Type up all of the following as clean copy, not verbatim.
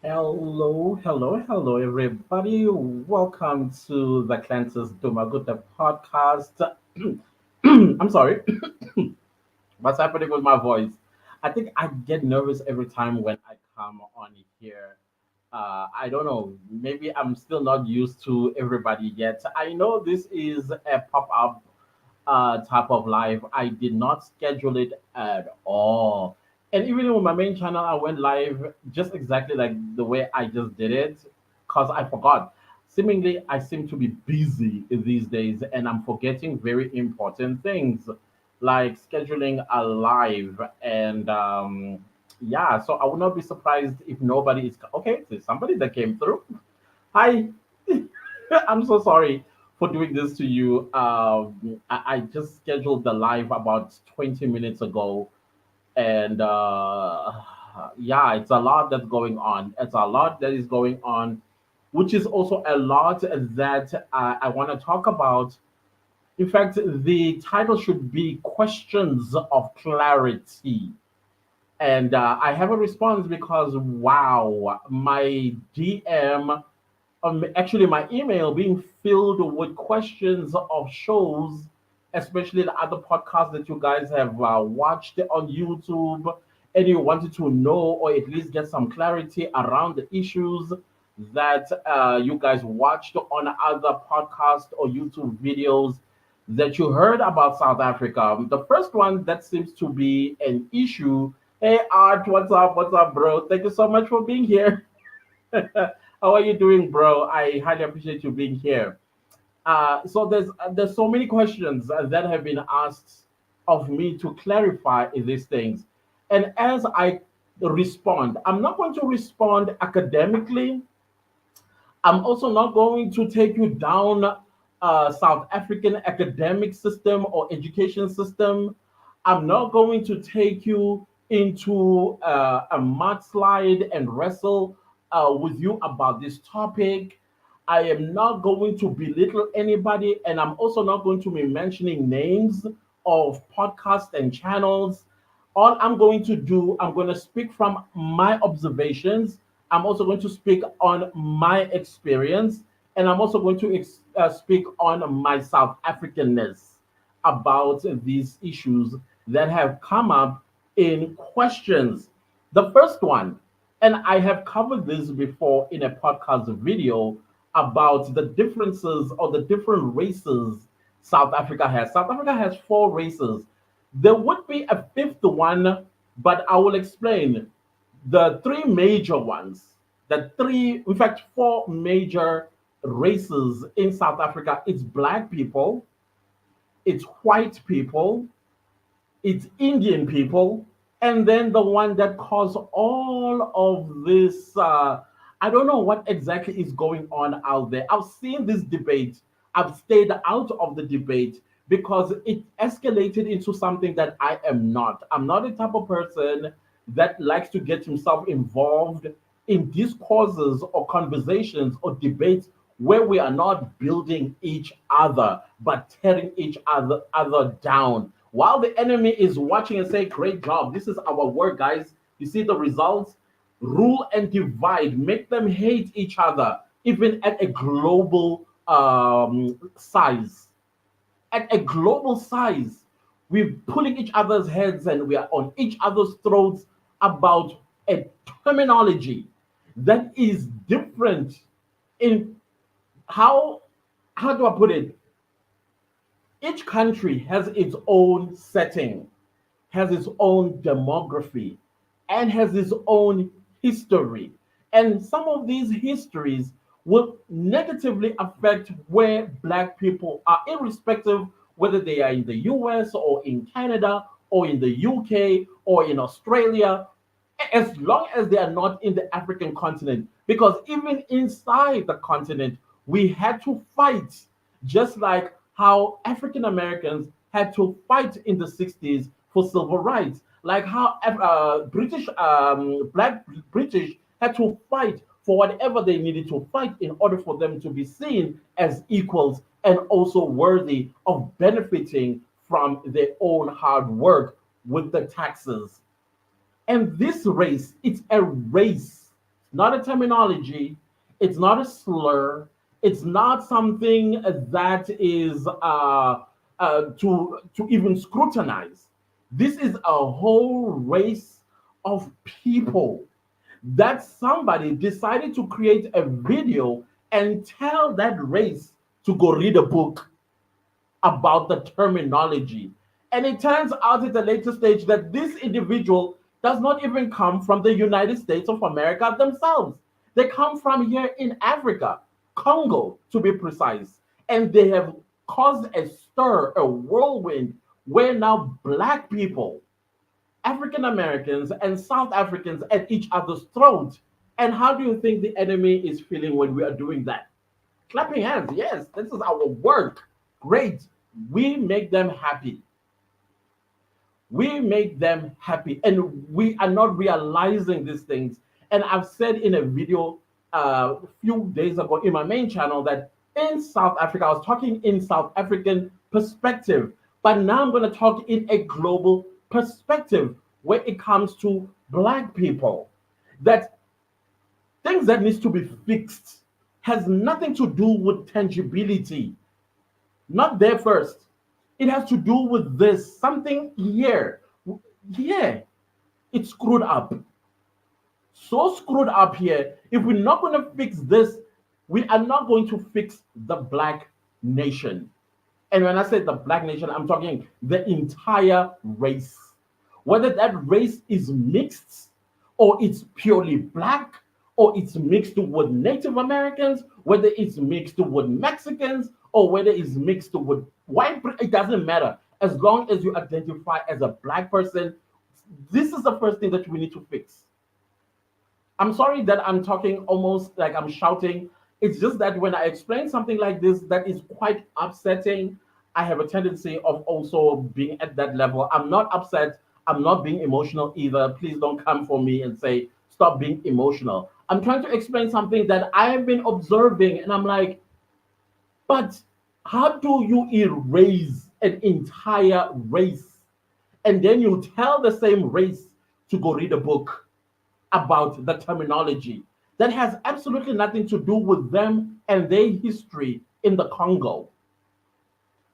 Hello, everybody. Welcome to the Clancy's Dumaguta podcast. I'm sorry, what's happening with my voice? I think I get nervous every time when I come on here. I don't know, maybe I'm still not used to everybody yet. I know this is a pop up type of live. I did not schedule it at all. And even with my main channel, I went live just exactly like the way I just did it because I forgot. Seemingly, I seem to be busy these days and I'm forgetting very important things like scheduling a live. And yeah, so I would not be surprised if nobody is. Okay, there's somebody that came through. Hi. I'm so sorry for doing this to you. I just scheduled the live about 20 minutes ago, and yeah, it's a lot that's going on. It's a lot that is going on, which is also a lot that I want to talk about. In fact, the title should be Questions of Clarity. And I have a response because, wow, my DM actually my email being filled with questions of shows, especially the other podcasts that you guys have watched on YouTube, and you wanted to know or at least get some clarity around the issues that you guys watched on other podcasts or YouTube videos that you heard about South Africa. The first one that seems to be an issue. Hey Art, what's up? What's up, bro? Thank you so much for being here. How are you doing, bro? I highly appreciate you being here. So there's so many questions that have been asked of me to clarify these things, and as I respond, I'm not going to respond academically. I'm also not going to take you down South African academic system or education system. I'm not going to take you into a mudslide and wrestle with you about this topic. I am not going to belittle anybody, and I'm also not going to be mentioning names of podcasts and channels. All I'm going to do, I'm going to speak from my observations. I'm also going to speak on my experience, and I'm also going to speak on my South Africanness about these issues that have come up in questions. The first one, and I have covered this before in a podcast video about the differences or the different races South Africa has. South Africa has four races. There would be a fifth one, but I will explain the three major ones, the three, in fact, four major races in South Africa. It's black people, it's white people, it's Indian people, and then the one that caused all of this. I don't know what exactly is going on out there. I've seen this debate. I've stayed out of the debate because it escalated into something that I am not. I'm not the type of person that likes to get himself involved in discourses or conversations or debates where we are not building each other but tearing each other down while the enemy is watching and say, great job, this is our work, guys. You see the results? Rule and divide, make them hate each other even at a global size. At a global size, we're pulling each other's heads and we are on each other's throats about a terminology that is different in how how do I put it? Each country has its own setting, has its own demography, and has its own history. And some of these histories will negatively affect where Black people are, irrespective whether they are in the US or in Canada or in the UK or in Australia, as long as they are not in the African continent. Because even inside the continent, we had to fight, just like how African Americans had to fight in the 60s for civil rights, like how Black British had to fight for whatever they needed to fight in order for them to be seen as equals and also worthy of benefiting from their own hard work with the taxes. And this race, it's a race. not a terminology, it's not a slur, it's not something that is to even scrutinize. This is a whole race of people that somebody decided to create a video and tell that race to go read a book about the terminology. And it turns out at a later stage that this individual does not even come from the United States of America themselves. They come from here in Africa, Congo to be precise. And they have caused a stir, a whirlwind, where now black people, African Americans, and South Africans at each other's throat. And how do you think the enemy is feeling when we are doing that? Clapping hands, yes, this is our work. Great. We make them happy. We make them happy. And we are not realizing these things. And I've said in a video a few days ago in my main channel that in South Africa, I was talking in South African perspective, but now I'm going to talk in a global perspective when it comes to black people. That things that needs to be fixed has nothing to do with tangibility. Not there first. It has to do with this something here. Here, it's screwed up. So screwed up here. If we're not going to fix this, we are not going to fix the black nation. And when I say the black nation, I'm talking the entire race. Whether that race is mixed or it's purely black or it's mixed with Native Americans, whether it's mixed with Mexicans or whether it's mixed with white, it doesn't matter. As long as you identify as a black person, this is the first thing that we need to fix. I'm sorry that I'm talking almost like I'm shouting. It's just that when I explain something like this that is quite upsetting, I have a tendency of also being at that level. I'm not upset. I'm not being emotional either. Please don't come for me and say, stop being emotional. I'm trying to explain something that I have been observing, and I'm like, but how do you erase an entire race and then you tell the same race to go read a book about the terminology that has absolutely nothing to do with them and their history in the Congo?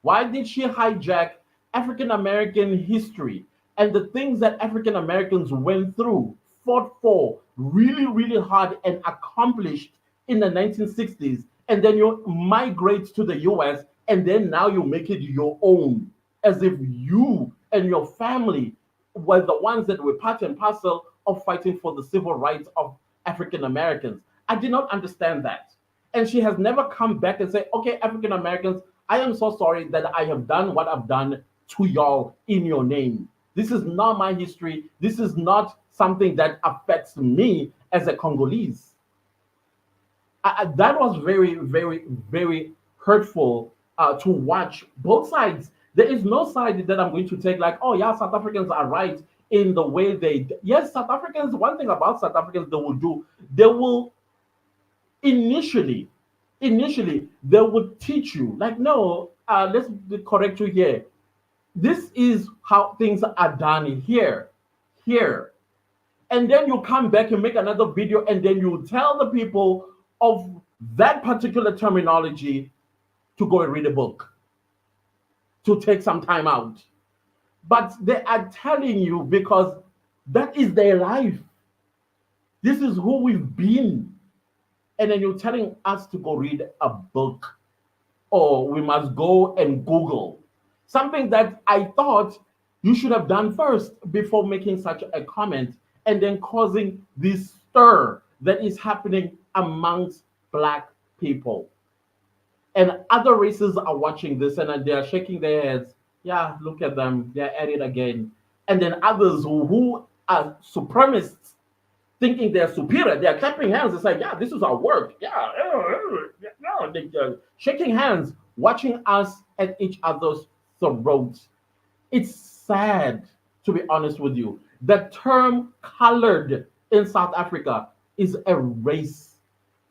Why did she hijack African American history and the things that African Americans went through, fought for really, really hard, and accomplished in the 1960s? And then you migrate to the US, and then now you make it your own, as if you and your family were the ones that were part and parcel of fighting for the civil rights of African Americans. I did not understand that. And she has never come back and said, okay, African Americans, I am so sorry that I have done what I've done to y'all in your name. This is not my history. This is not something that affects me as a Congolese. That was very, very, very hurtful to watch both sides. There is no side that I'm going to take like, oh, yeah, South Africans are right in the way they. Yes, South Africans, one thing about South Africans they will do, they will initially, initially, they would teach you, like, no, let's correct you here. This is how things are done here, here. And then you come back and make another video and then you tell the people of that particular terminology to go and read a book, to take some time out. But they are telling you because that is their life. This is who we've been. And then you're telling us to go read a book or we must go and Google something that I thought you should have done first before making such a comment and then causing this stir that is happening amongst black people. And other races are watching this and they are shaking their heads. Yeah, look at them. They're at it again. And then others who are supremacists thinking they're superior, they're clapping hands. It's like, yeah, this is our work. Yeah, yeah, they're shaking hands, watching us at each other's throats. It's sad, to be honest with you. The term colored in South Africa is a race.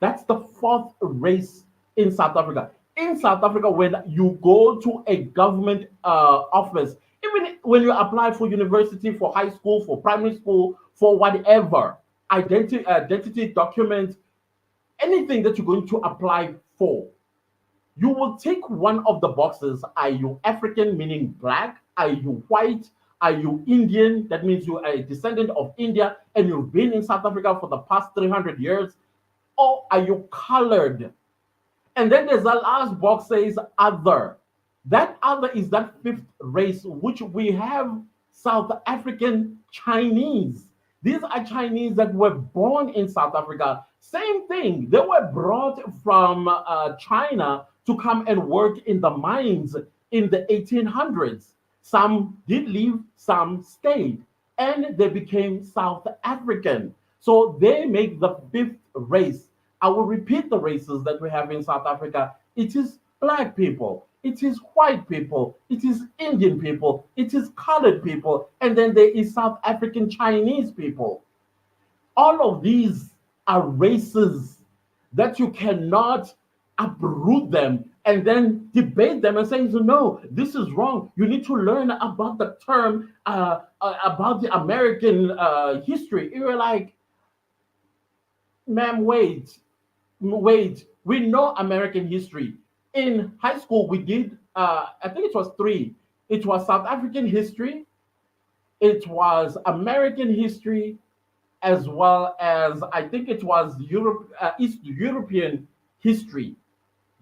That's the fourth race in South Africa. In South Africa, when you go to a government office, even when you apply for university, for high school, for primary school, for whatever, identity document, anything that you're going to apply for, you will take one of the boxes. Are you African, meaning black? Are you white? Are you Indian? That means you are a descendant of India and you've been in South Africa for the past 300 years. Or are you colored? And then there's a last box says other. That other is that fifth race, which we have South African Chinese. These are Chinese that were born in South Africa. Same thing. They were brought from China to come and work in the mines in the 1800s. Some did leave, some stayed, and they became South African. So they make the fifth race. I will repeat the races that we have in South Africa. It is black people, it is white people, it is Indian people, it is colored people, and then there is South African Chinese people. All of these are races that you cannot uproot them and then debate them and say, no, this is wrong. You need to learn about the term, about the American history. You're like, ma'am, wait, we know American history. In high school, we did, I think it was three. It was South African history, it was American history, as well as I think it was East European history.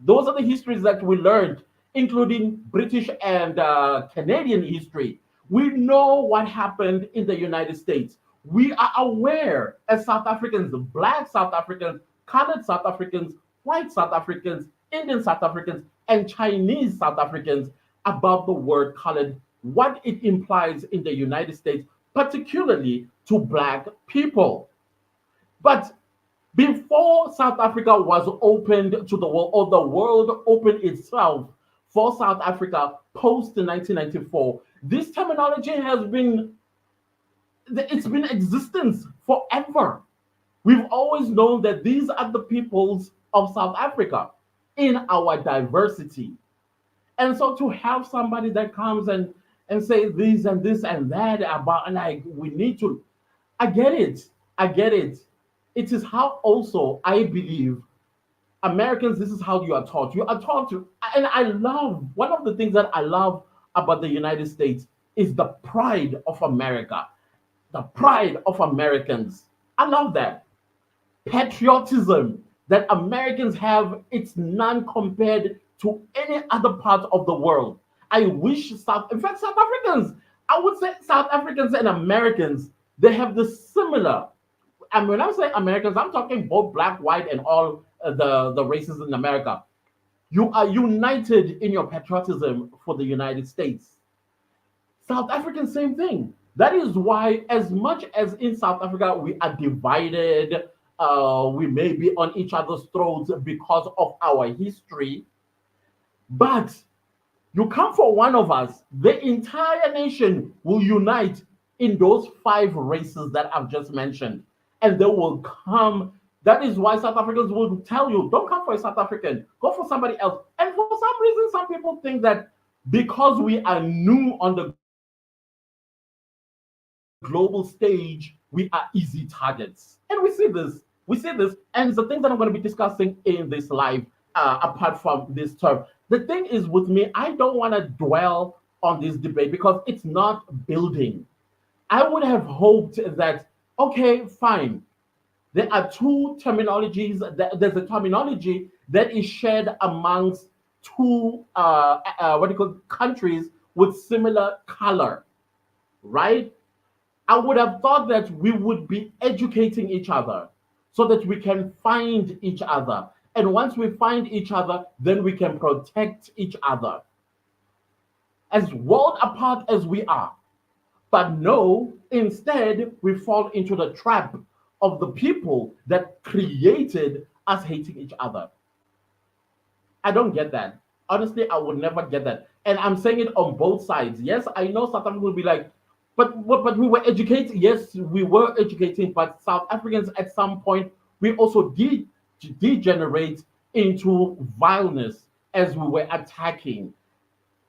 Those are the histories that we learned, including British and Canadian history. We know what happened in the United States. We are aware as South Africans, black South Africans, colored South Africans, white South Africans, Indian South Africans, and Chinese South Africans about the word colored, what it implies in the United States, particularly to black people. But before South Africa was opened to the world, or the world opened itself for South Africa post 1994, this terminology has been, it's been in existence forever. We've always known that these are the peoples of South Africa in our diversity. And so to have somebody that comes and say this and that about, like, we need to, I get it. I get it. It is how also I believe Americans, this is how you are taught. You are taught to, and I love, one of the things that I love about the United States is the pride of America, the pride of Americans. I love that. Patriotism that Americans have, it's none compared to any other part of the world. I wish in fact, South Africans, I would say South Africans and Americans, they have the similar. And when I say Americans, I'm talking both black, white, and all the races in America. You are united in your patriotism for the United States. South Africans, same thing. That is why, as much as in South Africa we are divided, we may be on each other's throats because of our history, but you come for one of us, the entire nation will unite in those five races that I've just mentioned. And they will come. That is why South Africans will tell you, don't come for a South African, go for somebody else. And for some reason, some people think that because we are new on the global stage, we are easy targets. And we see this. We see this. And it's the things that I'm going to be discussing in this live, apart from this term. The thing is, with me, I don't want to dwell on this debate because it's not building. I would have hoped that, okay, fine. There are two terminologies. There's a terminology that is shared amongst two what do you call countries with similar color, right? I would have thought that we would be educating each other so that we can find each other. And once we find each other, then we can protect each other. As world apart as we are, but no, instead, we fall into the trap of the people that created us hating each other. I don't get that. Honestly, I would never get that. And I'm saying it on both sides. Yes, I know South Africa will be like, but we were educated. Yes, we were educating, but South Africans at some point, we also did degenerate into vileness as we were attacking.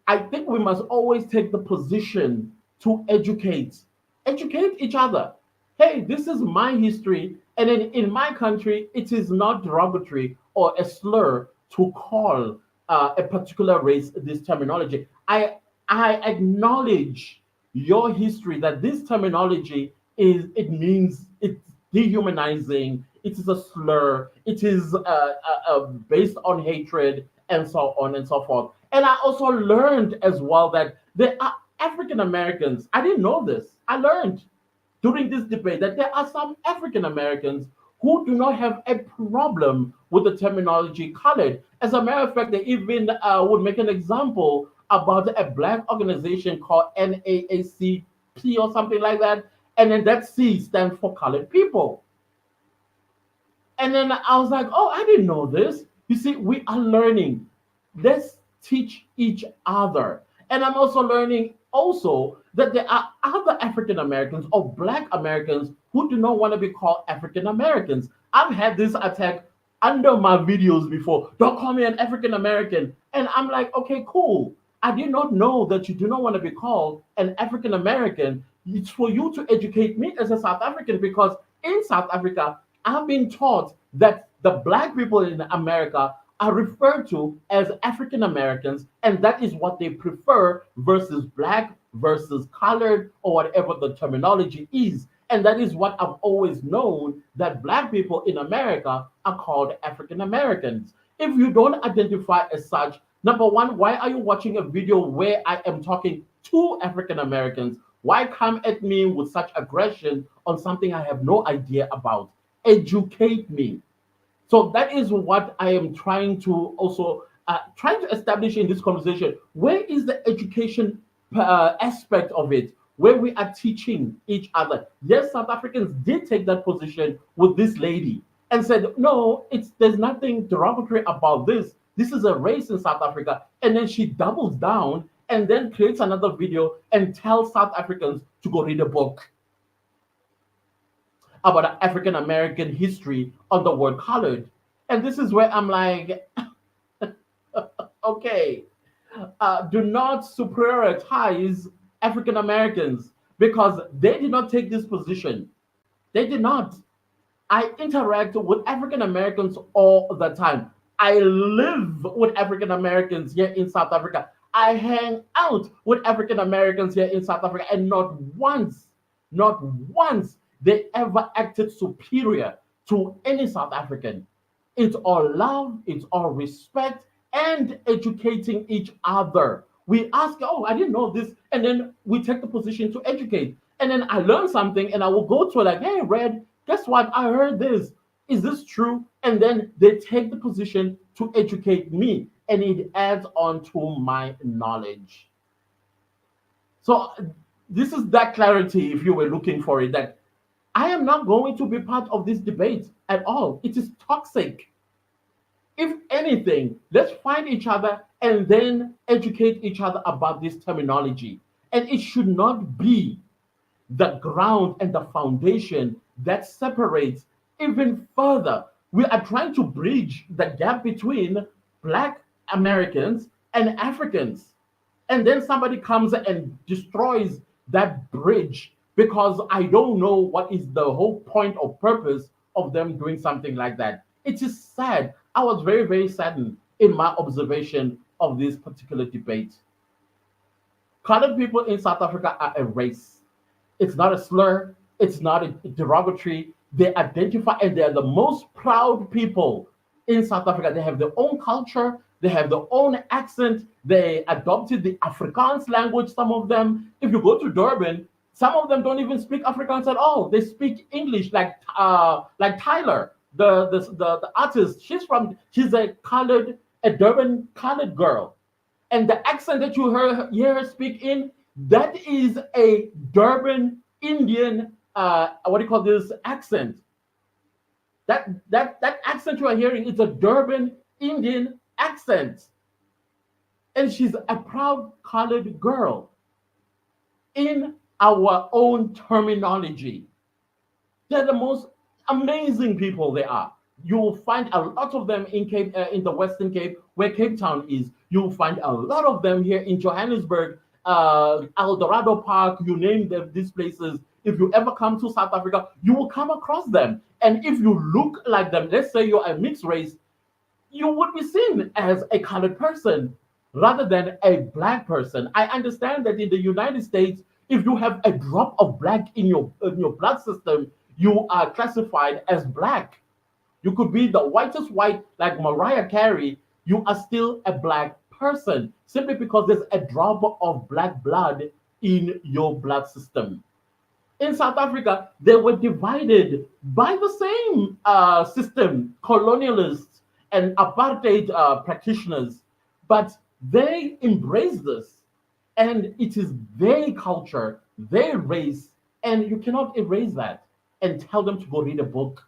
I think we must always take the position to educate each other. hey, this is my history, and in my country, it is not derogatory or a slur to call a particular race this terminology. I acknowledge your history that this terminology is it means it's dehumanizing. It is a slur. It is based on hatred and so on and so forth. And I also learned as well that there are African Americans. I didn't know this. I learned during this debate that there are some African Americans who do not have a problem with the terminology colored. As a matter of fact, they even would make an example about a black organization called NAACP or something like that. And then that C stands for colored people. And then I was like, oh, I didn't know this. You see, we are learning. Let's teach each other. And I'm also learning also that there are other African Americans or Black Americans who do not want to be called African Americans. I've had this attack under my videos before. Don't call me an African American. And I'm like, okay, cool. I did not know that you do not want to be called an African American. It's for you to educate me as a South African because in South Africa, I've been taught that the black people in America are referred to as African Americans, and that is what they prefer versus black versus colored or whatever the terminology is. And that is what I've always known that black people in America are called African Americans. If you don't identify as such, number one, why are you watching a video where I am talking to African Americans? Why come at me with such aggression on something I have no idea about? Educate me. So that is what I am trying to also trying to establish in this conversation. Where is the education aspect of it, where we are teaching each other? Yes, South Africans did take that position with this lady and said, no, it's there's nothing derogatory about this. This is a race in South Africa, and then she doubles down and then creates another video and tells South Africans to go read a book about African American history on the word colored. And this is where I'm like, okay, do not superioritize African Americans because they did not take this position. They did not. I interact with African Americans all the time. I live with African Americans here in South Africa. I hang out with African Americans here in South Africa, and not once they ever acted superior to any South African. It's all love, it's all respect, and educating each other. We ask, oh, I didn't know this, and then we take the position to educate. And then I learn something, and I will go to it like, hey, Red, guess what? I heard this. Is this true? And then they take the position to educate me, and it adds on to my knowledge. So this is that clarity, if you were looking for it, that I am not going to be part of this debate at all. It is toxic. If anything, let's find each other and then educate each other about this terminology. And it should not be the ground and the foundation that separates even further. We are trying to bridge the gap between Black Americans and Africans. And then somebody comes and destroys that bridge because I don't know what is the whole point or purpose of them doing something like that. It is sad. I was very, very saddened in my observation of this particular debate. Colored people in South Africa are a race. It's not a slur, it's not a derogatory. They identify and they're the most proud people in South Africa. They have their own culture, they have their own accent, they adopted the Afrikaans language, some of them. If you go to Durban, some of them don't even speak Afrikaans at all. They speak English, like Tyler, the artist. She's a Durban colored girl, and the accent that you hear her speak in, that is a Durban Indian, what do you call this accent? That accent you are hearing is a Durban Indian accent, and she's a proud colored girl in our own terminology. They're the most amazing people they are. You will find a lot of them in the Western Cape, where Cape Town is. You will find a lot of them here in Johannesburg, El Dorado Park. You name them, these places. if you ever come to South Africa, you will come across them. And if you look like them, let's say you're a mixed race, you would be seen as a colored person rather than a black person. I understand that in the United States, if you have a drop of black in your blood system, you are classified as black. You could be the whitest white, like Mariah Carey. You are still a black person simply because there's a drop of black blood in your blood system. In South Africa, they were divided by the same system, colonialists and apartheid practitioners, but they embrace this. And it is their culture, their race, and you cannot erase that and tell them to go read a book.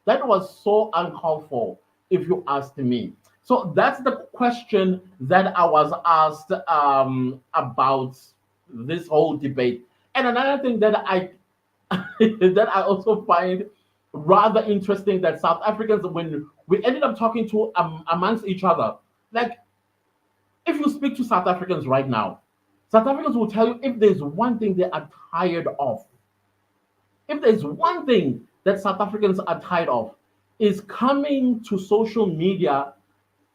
That was so uncalled for, if you asked me. So that's the question that I was asked about this whole debate. And another thing that I that I also find rather interesting that South Africans, when we ended up talking to amongst each other, like if you speak to South Africans right now, South Africans will tell you if there's one thing they are tired of, if there's one thing that South Africans are tired of, is coming to social media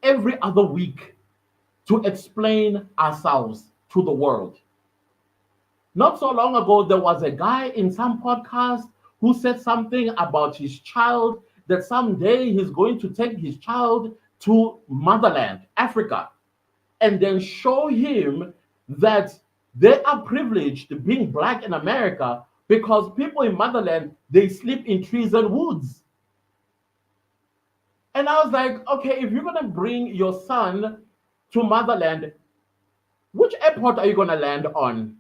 every other week to explain ourselves to the world. Not so long ago, there was a guy in some podcast who said something about his child that someday he's going to take his child to motherland, Africa, and then show him that they are privileged being black in America because people in motherland they sleep in trees and woods. And I was like, okay, if you're gonna bring your son to motherland, which airport are you gonna land on?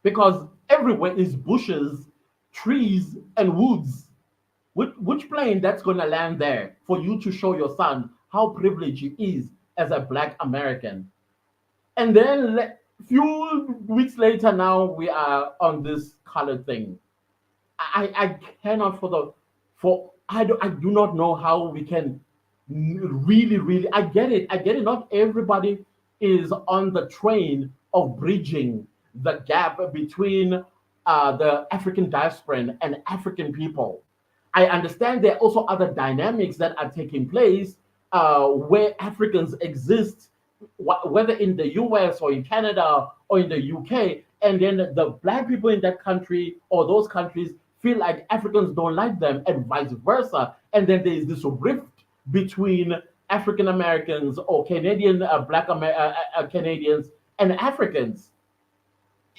Because everywhere is bushes, trees, and woods. Which plane that's gonna land there for you to show your son how privileged he is as a black American? And then few weeks later, now we are on this colored thing. I cannot for I do not know how we can really I get it, not everybody is on the train of bridging the gap between the African diaspora and African people. I understand there are also other dynamics that are taking place where Africans exist, whether in the US or in Canada or in the UK, and then the black people in that country or those countries feel like Africans don't like them, and vice versa. And then there is this rift between African Americans or Canadian Canadians and Africans.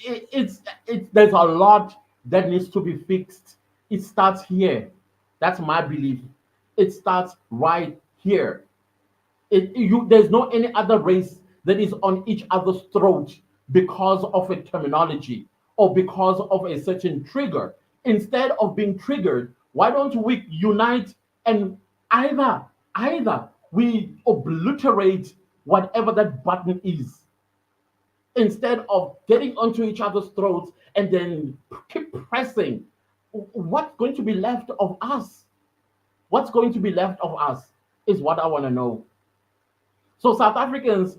There's a lot that needs to be fixed. It starts here. That's my belief. It starts right here. There's no any other race that is on each other's throat because of a terminology or because of a certain trigger. Instead of being triggered, why don't we unite and either we obliterate whatever that button is instead of getting onto each other's throats and then keep pressing. What's going to be left of us? What's going to be left of us is what I want to know. So South Africans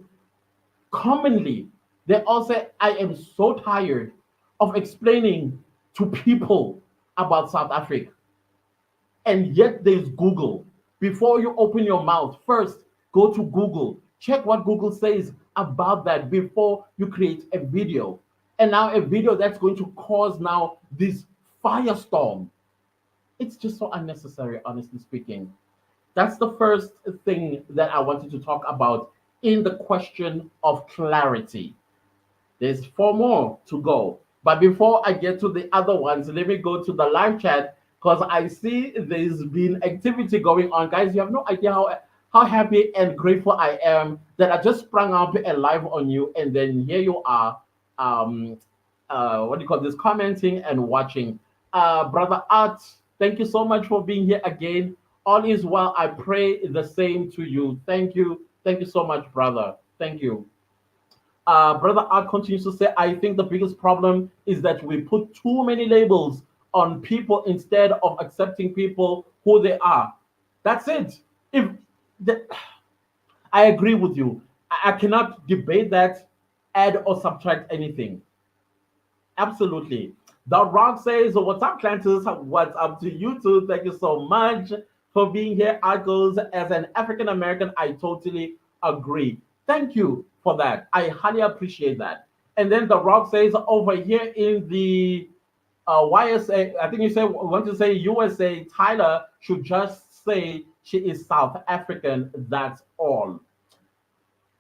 commonly they all say, I am so tired of explaining to people about South Africa. And yet there's Google. Before you open your mouth, first go to Google. Check what Google says about that before you create a video. And now a video that's going to cause now this firestorm. It's just so unnecessary, honestly speaking. That's the first thing that I wanted to talk about in the question of clarity. There's four more to go. But before I get to the other ones, let me go to the live chat because I see there's been activity going on. Guys, you have no idea how happy and grateful I am that I just sprung up a live on you, and then here you are. Um, what do you call this? Commenting and watching. Brother Art, thank you so much for being here again. All is well. I pray the same to you. Thank you. Thank you so much, brother. Thank you. Brother Art continues to say, I think the biggest problem is that we put too many labels on people instead of accepting people who they are. That's it. If the, I agree with you. I cannot debate that, add or subtract anything. Absolutely. The Rock says, "What's up, Clantus? What's up to you too? Thank you so much for being here." Argos, as an African American, I totally agree. Thank you for that. I highly appreciate that. And then The Rock says, over here in the YSA, I think you say want to say USA, Tyler should just say she is South African. That's all.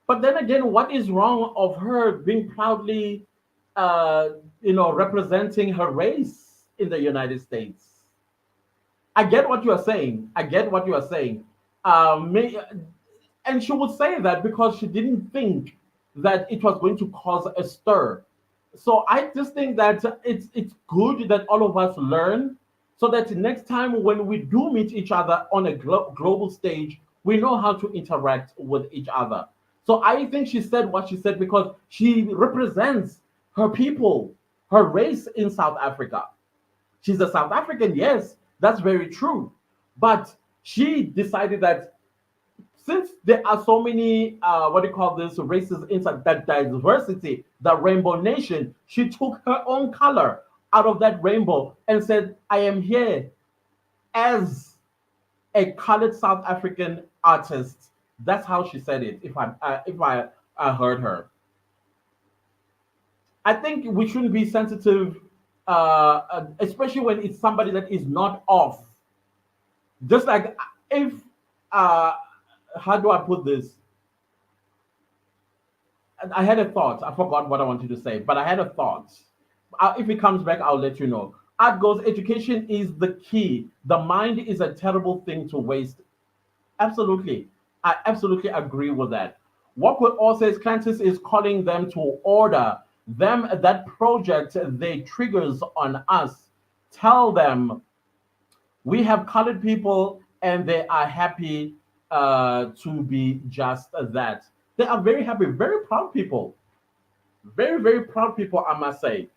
But then again, what is wrong of her being proudly, uh, representing her race in the United States? I get what you are saying. I get what you are saying. May, and she would say that because she didn't think that it was going to cause a stir. So I just think that it's good that all of us learn, so that next time when we do meet each other on a global stage, we know how to interact with each other. So I think she said what she said because she represents her people, her race in South Africa. She's a South African, yes, that's very true. But she decided that since there are so many, what do you call this, races inside that diversity, the rainbow nation, she took her own color out of that rainbow and said, I am here as a colored South African artist. That's how she said it, if I heard her. I think we shouldn't be sensitive, especially when it's somebody that is not off. Just like if, uh, how do I put this? I had a thought. I forgot what I wanted to say, but I had a thought. If it comes back, I'll let you know. Art goes, education is the key. The mind is a terrible thing to waste. Absolutely. I absolutely agree with that. What would all says Clancis is calling them to order. Them that project they triggers on us. Tell them we have colored people and they are happy to be just that. They are very happy, very proud people. Very, very proud people, I must say,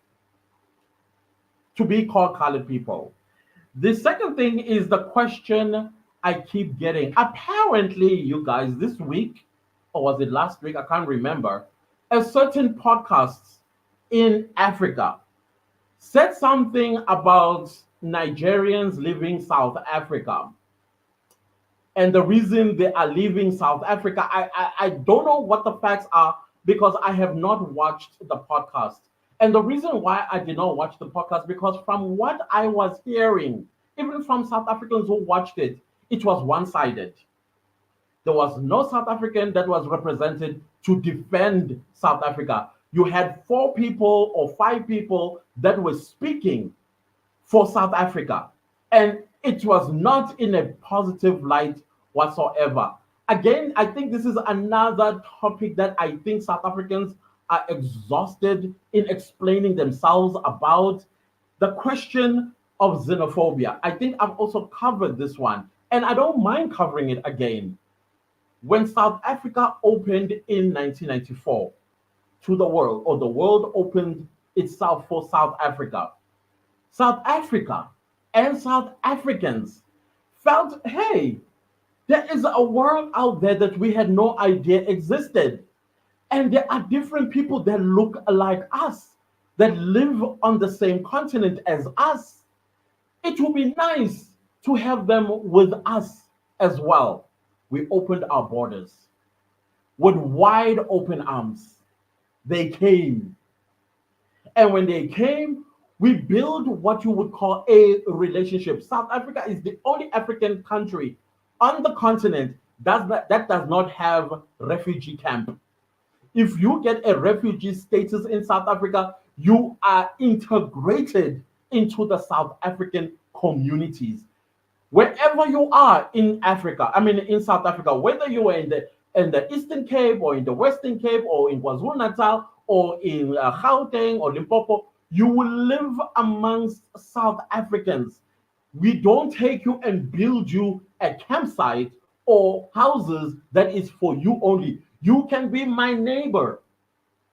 to be called colored people. The second thing is the question I keep getting. Apparently, you guys, this week, or was it last week? I can't remember. A certain podcast in Africa said something about Nigerians leaving South Africa. And the reason they are leaving South Africa, I don't know what the facts are because I have not watched the podcast. And the reason why I did not watch the podcast, because from what I was hearing, even from South Africans who watched it, it was one-sided. There was no South African that was represented to defend South Africa. You had four people or five people that were speaking for South Africa. And it was not in a positive light whatsoever. Again, I think this is another topic that I think South Africans are exhausted in explaining themselves about, the question of xenophobia. I think I've also covered this one, and I don't mind covering it again. When South Africa opened in 1994 to the world, or the world opened itself for South Africa, South Africa and South Africans felt, hey, there is a world out there that we had no idea existed. And there are different people that look like us, that live on the same continent as us. It would be nice to have them with us as well. We opened our borders with wide open arms. They came. And when they came, we built what you would call a relationship. South Africa is the only African country on the continent that does not have refugee camp. If you get a refugee status in South Africa, you are integrated into the South African communities. Wherever you are in Africa, I mean in South Africa, whether you are in the Eastern Cape or in the Western Cape or in KwaZulu Natal or in Gauteng or Limpopo, you will live amongst South Africans. We don't take you and build you a campsite or houses that is for you only. You can be my neighbor.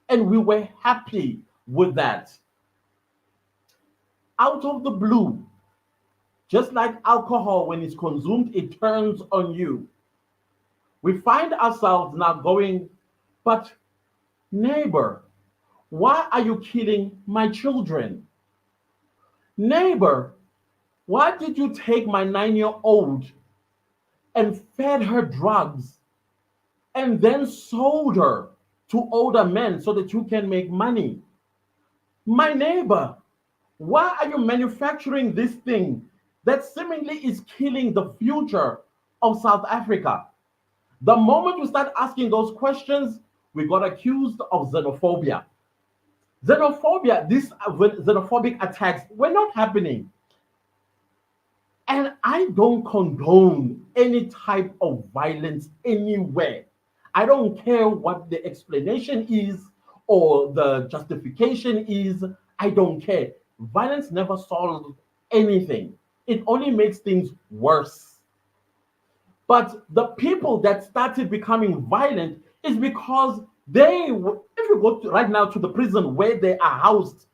And we were happy with that. Out of the blue, just like alcohol, when it's consumed, it turns on you. We find ourselves now going, but neighbor, Why are you killing my children? Neighbor, why did you take my 9-year old and fed her drugs and then sold her to older men so that you can make money? My neighbor, why are you manufacturing this thing that seemingly is killing the future of South Africa? The moment we start asking those questions, we got accused of xenophobia. Xenophobia, these xenophobic attacks were not happening. And I don't condone any type of violence anywhere. I don't care what the explanation is or the justification is. I don't care. Violence never solves anything, it only makes things worse. But the people that started becoming violent is because if you go right now to the prison where they are housed,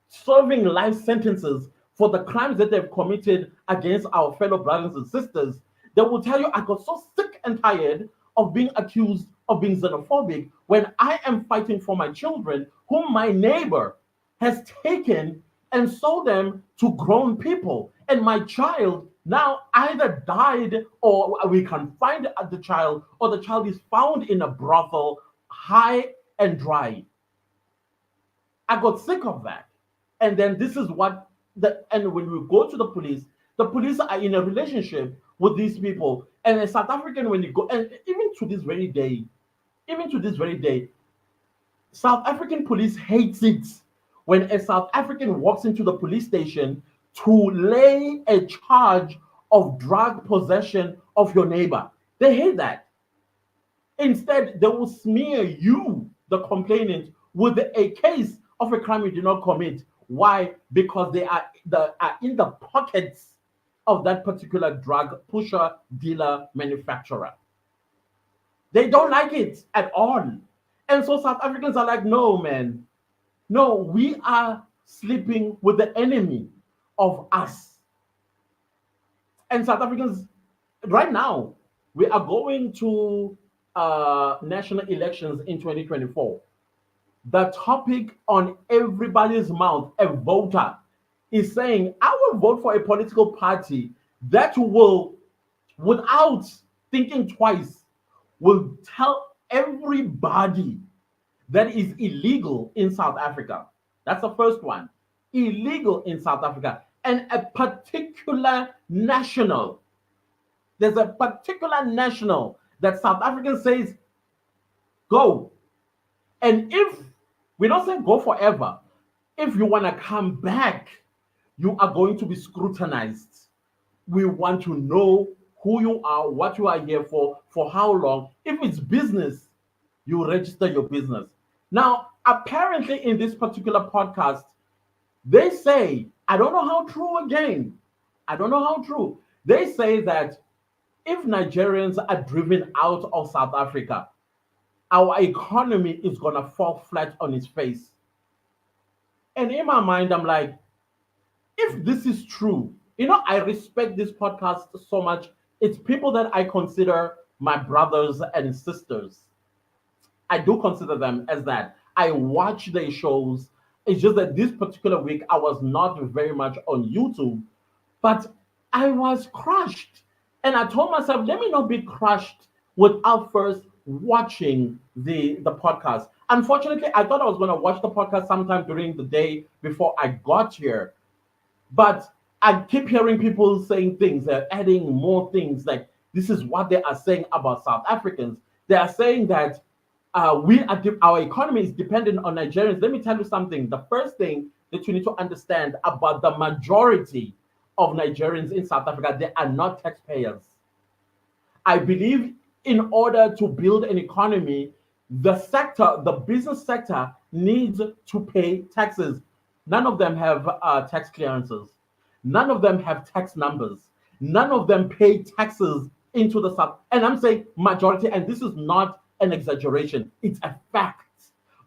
serving life sentences for the crimes that they've committed against our fellow brothers and sisters, they will tell you, I got so sick and tired of being accused of being xenophobic when I am fighting for my children, whom my neighbor has taken and sold them to grown people. And my child now either died or we can find the child, or the child is found in a brothel, high and dry. I got sick of that. And then this is what and when we go to the police are in a relationship with these people. And a South African, when you go, and even to this very day, South African police hates it when a South African walks into the police station to lay a charge of drug possession of your neighbor. They hate that. Instead, they will smear you, the complainant, with a case of a crime you did not commit. Why? Because are in the pockets of that particular drug pusher, dealer, manufacturer. They don't like it at all. And so South Africans are like, no, man, no, we are sleeping with the enemy of us. And South Africans, right now, we are going to national elections in 2024. The topic on everybody's mouth, a voter, is saying, I will vote for a political party that will, without thinking twice, will tell everybody that is illegal in South Africa. That's the first one. Illegal in South Africa. And a particular national. There's a particular national that South African says, go. And if we don't say go forever, if you want to come back, you are going to be scrutinized. We want to know who you are, what you are here for how long. If it's business, you register your business. Now, apparently, in this particular podcast, they say, I don't know how true again. I don't know how true. They say that if Nigerians are driven out of South Africa, our economy is going to fall flat on its face. And in my mind, I'm like, if this is true, I respect this podcast so much. It's people that I consider my brothers and sisters. I do consider them as that. I watch their shows. It's just that this particular week I was not very much on YouTube, but I was crushed. And I told myself, let me not be crushed without first watching the podcast. Unfortunately, I thought I was going to watch the podcast sometime during the day before I got here. But I keep hearing people saying things, they're adding more things. Like, this is what they are saying about South Africans. They are saying that our economy is dependent on Nigerians. Let me tell you something. The first thing that you need to understand about the majority of Nigerians in South Africa, they are not taxpayers. I believe in order to build an economy, the business sector needs to pay taxes. None of them have tax clearances. None of them have tax numbers. None of them pay taxes into the South. And I'm saying majority, and this is not an exaggeration. It's a fact.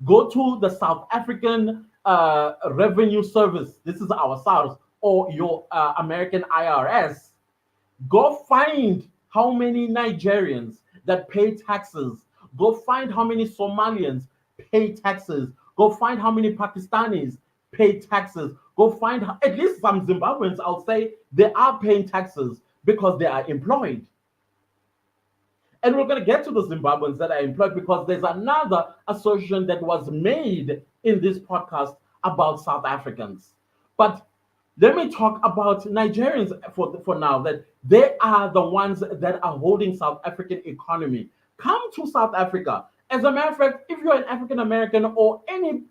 Go to the South African Revenue Service. This is our SARS, or your American IRS. Go find how many Nigerians that pay taxes. Go find how many Somalians pay taxes. Go find how many Pakistanis pay taxes. Go find at least some Zimbabweans, I'll say, they are paying taxes because they are employed. And we're going to get to the Zimbabweans that are employed because there's another association that was made in this podcast about South Africans. But let me talk about Nigerians for now, that they are the ones that are holding South African economy. Come to South Africa. As a matter of fact, if you're an African American or any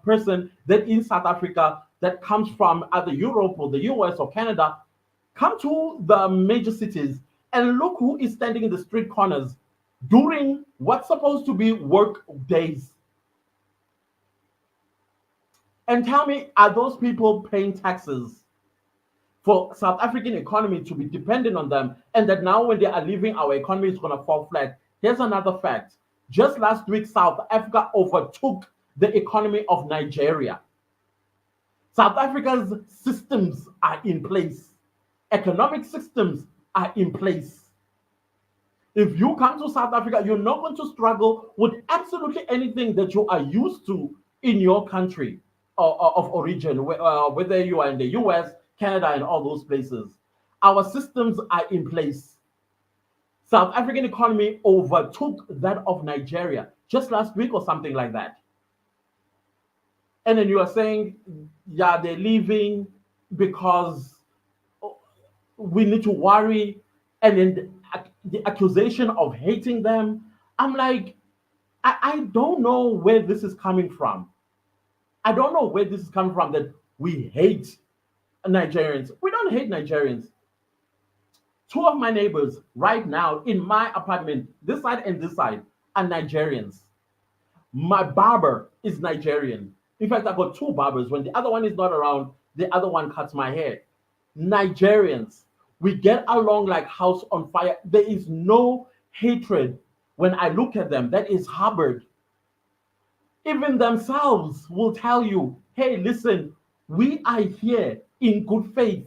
person that in South Africa that comes from either Europe or the US or Canada, come to the major cities and look who is standing in the street corners during what's supposed to be work days. And tell me, are those people paying taxes for South African economy to be dependent on them? And that now when they are leaving, our economy is going to fall flat. Here's another fact. Just last week, South Africa overtook the economy of Nigeria. South Africa's systems are in place. Economic systems are in place. If you come to South Africa, you're not going to struggle with absolutely anything that you are used to in your country of origin, whether you are in the US, Canada, and all those places. Our systems are in place. South African economy overtook that of Nigeria just last week or something like that. And then you are saying, yeah, they're leaving because we need to worry. And then the accusation of hating them. I'm like, I don't know where this is coming from. I don't know where this is coming from that we hate Nigerians. We don't hate Nigerians. Two of my neighbors right now in my apartment, this side and this side, are Nigerians. My barber is Nigerian. In fact, I got two barbers. When the other one is not around, the other one cuts my hair. Nigerians. We get along like house on fire. There is no hatred when I look at them that is harbored. Even themselves will tell you, hey, listen, we are here in good faith.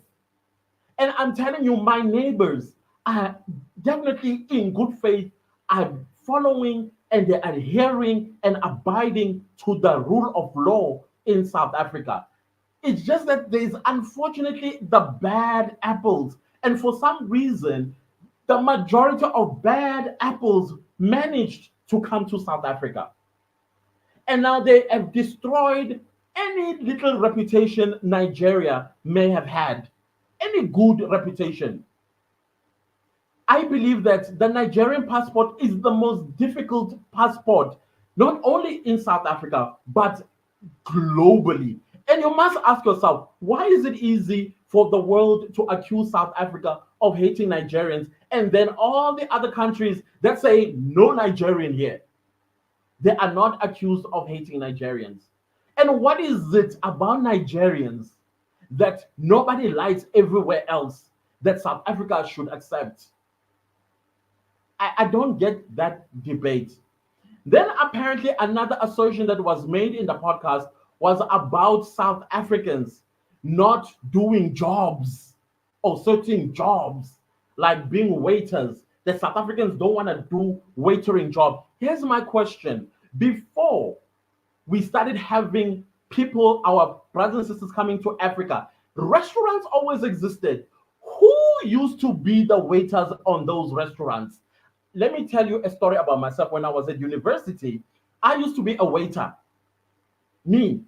And I'm telling you, my neighbors are definitely in good faith, are following and they're adhering and abiding to the rule of law in South Africa. It's just that there's unfortunately the bad apples. And for some reason, the majority of bad apples managed to come to South Africa. And now they have destroyed any little reputation Nigeria may have had, any good reputation. I believe that the Nigerian passport is the most difficult passport, not only in South Africa, but globally. And you must ask yourself, why is it easy for the world to accuse South Africa of hating Nigerians, and then all the other countries that say no Nigerian here, they are not accused of hating Nigerians? And what is it about Nigerians that nobody likes everywhere else that South Africa should accept? I don't get that debate. Then apparently another assertion that was made in the podcast was about South Africans not doing jobs or certain jobs like being waiters. The South Africans don't want to do waitering job. Here's my question. Before we started having people, our brothers and sisters coming to Africa, restaurants always existed. Who used to be the waiters on those restaurants? Let me tell you a story about myself. When I was at university, I used to be a waiter. Me.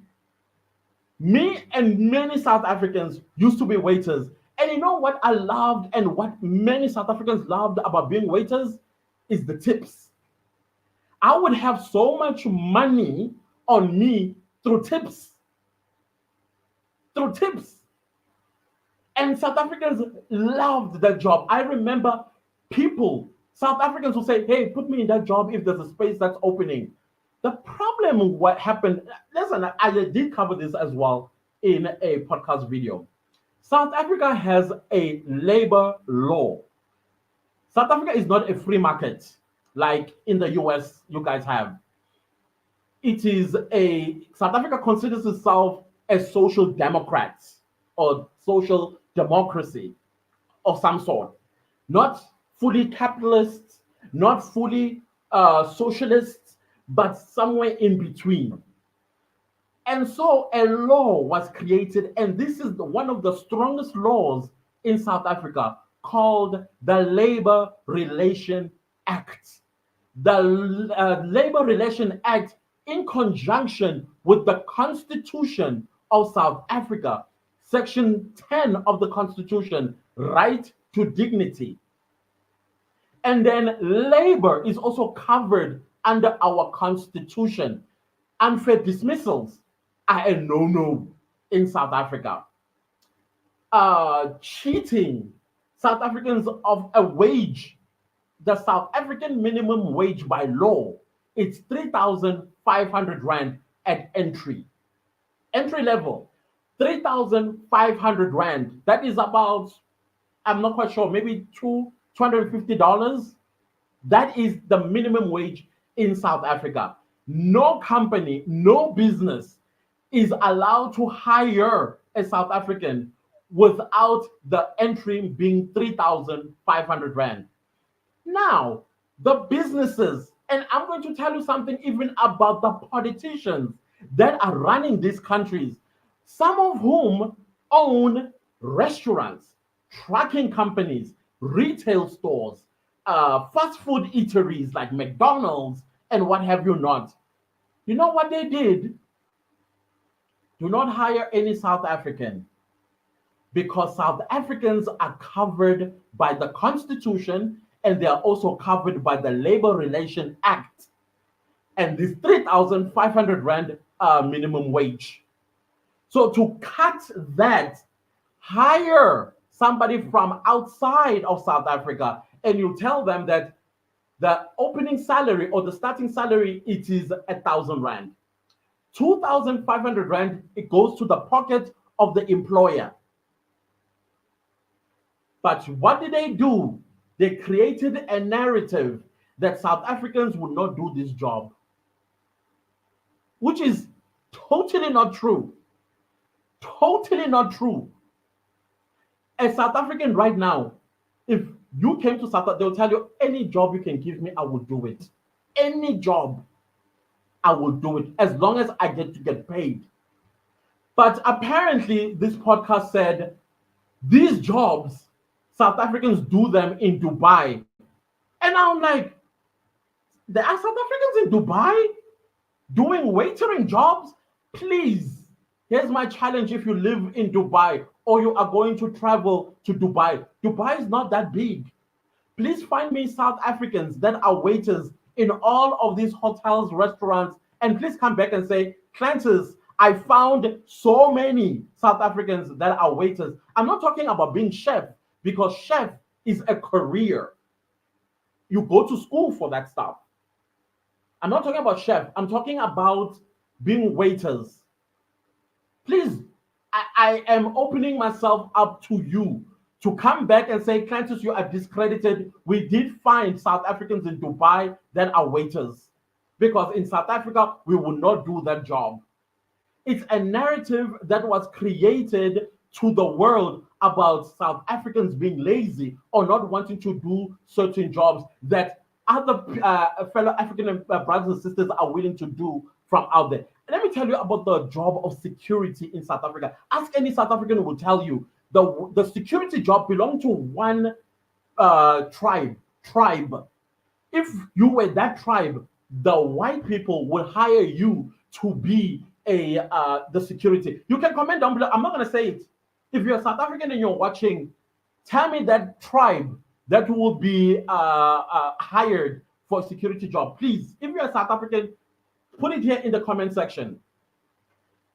Me and many South Africans used to be waiters. And you know what I loved and what many South Africans loved about being waiters is the tips. I would have so much money on me through tips. Through tips. And South Africans loved that job. I remember people, South Africans would say, hey, put me in that job if there's a space that's opening. The problem, what happened, listen, I did cover this as well in a podcast video. South Africa has a labor law. South Africa is not a free market like in the US you guys have. South Africa considers itself a social democrat or social democracy of some sort. Not fully capitalist, not fully socialist, but somewhere in between. And so a law was created, and this is one of the strongest laws in South Africa called the Labor Relation Act. The Labor Relation Act, in conjunction with the Constitution of South Africa, Section 10 of the Constitution, right to dignity. And then labor is also covered under our Constitution. Unfair dismissals are a no no in South Africa. Cheating South Africans of a wage, the South African minimum wage by law, it's 3,500 Rand at entry. Entry level, 3,500 Rand. That is about, I'm not quite sure, maybe $250. That is the minimum wage in South Africa. No company, no business is allowed to hire a South African without the entry being 3,500 Rand. Now, the businesses, and I'm going to tell you something even about the politicians that are running these countries, some of whom own restaurants, trucking companies, retail stores, fast food eateries like McDonald's and what have you not. You know what they did? Do not hire any South African, because South Africans are covered by the Constitution and they are also covered by the Labor Relation Act and this 3,500 Rand minimum wage. So to cut that, hire somebody from outside of South Africa and you tell them that the opening salary or the starting salary, it is 1,000 Rand. 2,500 Rand, it goes to the pocket of the employer. But what did they do? They created a narrative that South Africans would not do this job, which is totally not true. Totally not true. A South African right now, if you came to South Africa, they'll tell you any job you can give me, I will do it. Any job, I will do it as long as I get to get paid. But apparently, this podcast said these jobs, South Africans do them in Dubai. And I'm like, there are South Africans in Dubai doing waitering jobs? Please, here's my challenge if you live in Dubai or you are going to travel to Dubai. Dubai is not that big. Please find me South Africans that are waiters in all of these hotels, restaurants, and please come back and say, Clantis, I found so many South Africans that are waiters. I'm not talking about being chef, because chef is a career. You go to school for that stuff. I'm not talking about chef. I'm talking about being waiters. Please, I am opening myself up to you to come back and say, Clantis, you are discredited. We did find South Africans in Dubai that are waiters, because in South Africa, we will not do that job. It's a narrative that was created to the world about South Africans being lazy or not wanting to do certain jobs that other fellow African brothers and sisters are willing to do from out there. And let me tell you about the job of security in South Africa. Ask any South African who will tell you the security job belonged to one tribe. If you were that tribe, the white people will hire you to be the security. You can comment down below. I'm not going to say it. If you're South African and you're watching, tell me that tribe that will be hired for a security job. Please, if you're a South African, put it here in the comment section.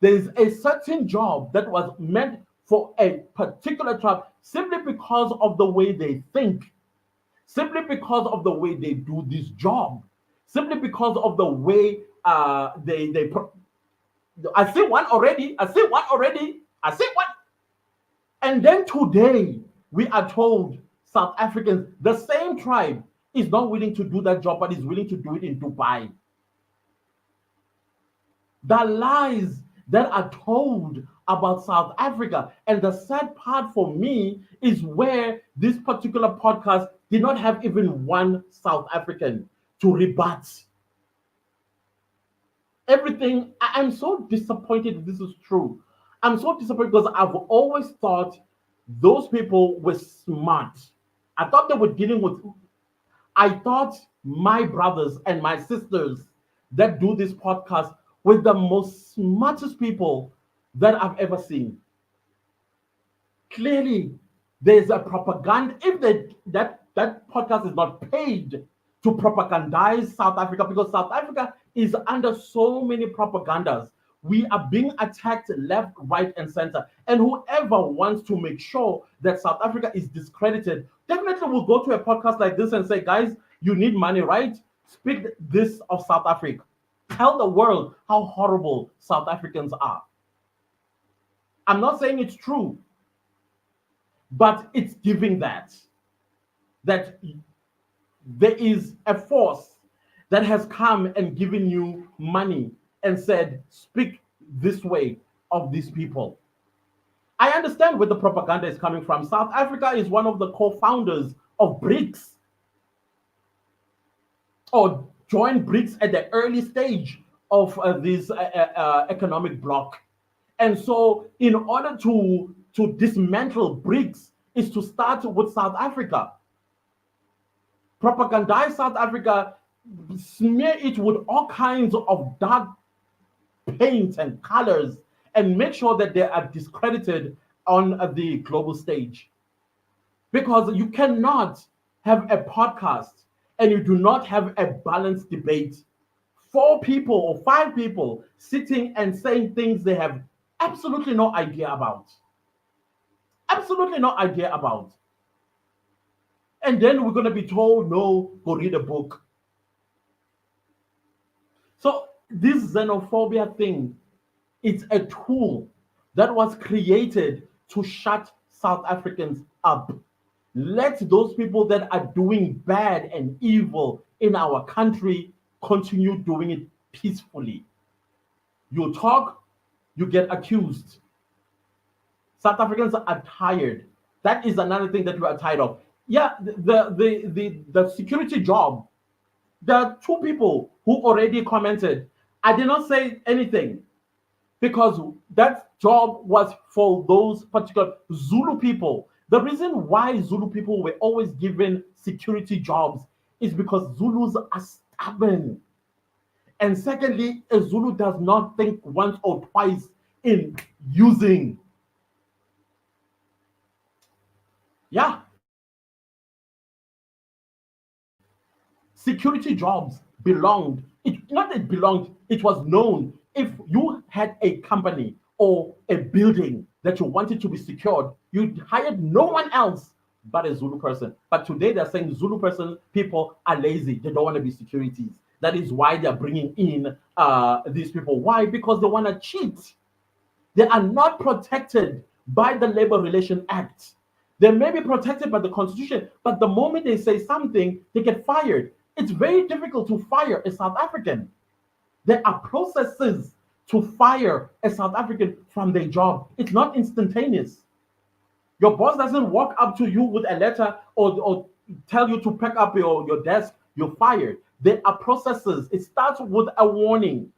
There's a certain job that was meant for a particular tribe simply because of the way they think, simply because of the way they do this job, simply because of the way I see one already. I see one. And then today, we are told South Africans, the same tribe, is not willing to do that job, but is willing to do it in Dubai. The lies that are told about South Africa. And the sad part for me is where this particular podcast did not have even one South African to rebut. Everything. I'm so disappointed this is true. I'm so disappointed because I've always thought those people were smart. I thought they were dealing with, I thought my brothers and my sisters that do this podcast were the most smartest people that I've ever seen. Clearly, there's a propaganda. If that podcast is not paid to propagandize South Africa, because South Africa is under so many propagandas. We are being attacked left, right, and center. And whoever wants to make sure that South Africa is discredited definitely will go to a podcast like this and say, guys, you need money, right? Speak this of South Africa. Tell the world how horrible South Africans are. I'm not saying it's true, but it's giving that there is a force that has come and given you money and said, speak this way of these people. I understand where the propaganda is coming from. South Africa is one of the co-founders of BRICS, or joined BRICS at the early stage of this economic bloc. And so, in order to dismantle BRICS, is to start with South Africa. Propagandize South Africa, smear it with all kinds of dark paints and colors, and make sure that they are discredited on the global stage. Because you cannot have a podcast and you do not have a balanced debate. Four people or five people sitting and saying things they have absolutely no idea about. Absolutely no idea about. And then we're going to be told, no, go read a book. So this xenophobia thing, it's a tool that was created to shut South Africans up. Let those people that are doing bad and evil in our country continue doing it peacefully. You talk, you get accused. South Africans are tired. That is another thing that we are tired of. Yeah, the security job. There are two people who already commented. I did not say anything because that job was for those particular Zulu people. The reason why Zulu people were always given security jobs is because Zulus are stubborn. And secondly, a Zulu does not think once or twice in using. Yeah, security jobs belonged, it not it belonged, it was known. If you had a company or a building that you wanted to be secured, you hired no one else but a Zulu person. But today they're saying Zulu person people are lazy, they don't want to be securities. That is why they're bringing in these people. Why? Because they want to cheat. They are not protected by the Labor Relation Act. They may be protected by the Constitution, but the moment they say something, they get fired. It's very difficult to fire a South African. There are processes to fire a South African from their job. It's not instantaneous. Your boss doesn't walk up to you with a letter or tell you to pack up your desk, you're fired. There are processes. It starts with a warning,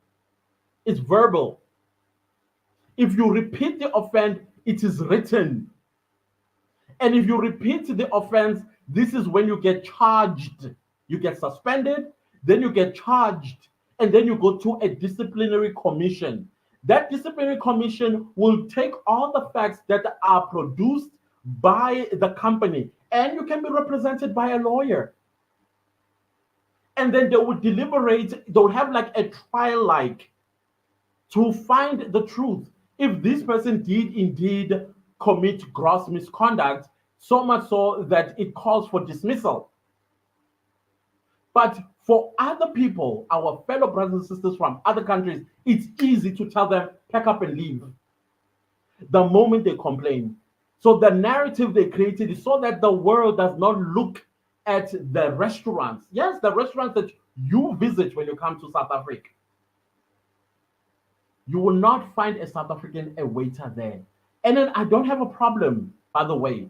it's verbal. If you repeat the offense, it is written. And if you repeat the offense, this is when you get charged. You get suspended, then you get charged, and then you go to a disciplinary commission. That disciplinary commission will take all the facts that are produced by the company, and you can be represented by a lawyer. And then they will deliberate, they'll have like a trial, like to find the truth. If this person did indeed commit gross misconduct, so much so that it calls for dismissal. But for other people, our fellow brothers and sisters from other countries, it's easy to tell them, pack up and leave the moment they complain. So the narrative they created is so that the world does not look at the restaurants. Yes, the restaurants that you visit when you come to South Africa. You will not find a South African a waiter there. And then I don't have a problem, by the way.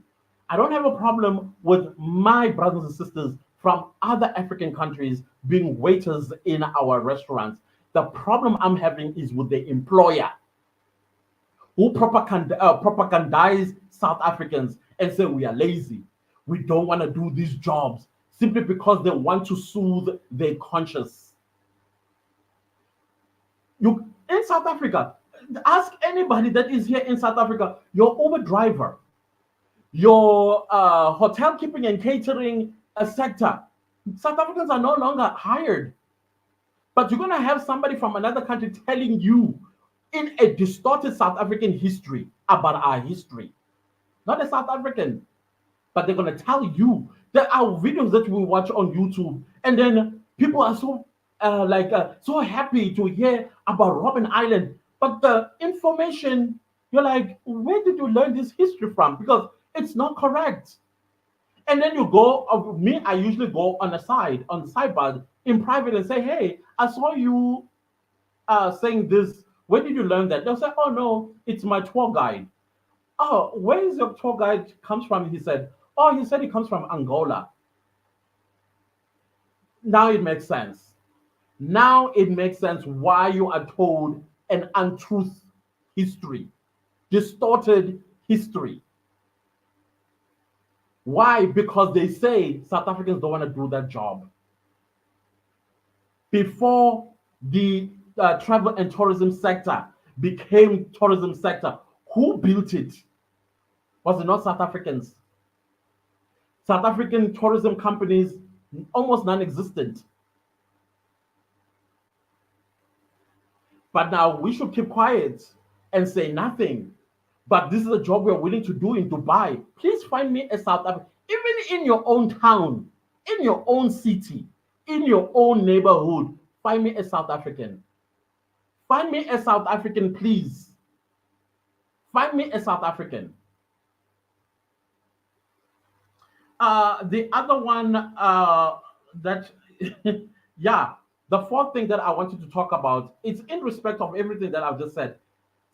I don't have a problem with my brothers and sisters from other African countries being waiters in our restaurants. The problem I'm having is with the employer who propagandize South Africans and say we are lazy. We don't want to do these jobs simply because they want to soothe their conscience. You in South Africa, ask anybody that is here in South Africa, your Uber driver, your hotel keeping and catering sector. South Africans are no longer hired, but you're going to have somebody from another country telling you in a distorted South African history about our history. Not a South African, but they're going to tell you. There are videos that we watch on YouTube, and then people are so so happy to hear about Robben Island, but the information, you're like, where did you learn this history from? Because it's not correct. And then you go, me, I usually go on the side, on the sidebar in private and say, hey, I saw you saying this. Where did you learn that? They'll say, oh no, it's my tour guide. Oh, where is your tour guide comes from? He said, oh, he said he comes from Angola. Now it makes sense. Now it makes sense why you are told an untruth history, distorted history. Why? Because they say South Africans don't want to do that job. Before the travel and tourism sector became tourism sector, who built it? Was it not South Africans? South African tourism companies almost non-existent. But now we should keep quiet and say nothing. But this is a job we're willing to do in Dubai. Please find me a South African, even in your own town, in your own city, in your own neighborhood. Find me a South African. Find me a South African, please. Find me a South African. The other one that, yeah, the fourth thing that I wanted to talk about, it's in respect of everything that I've just said.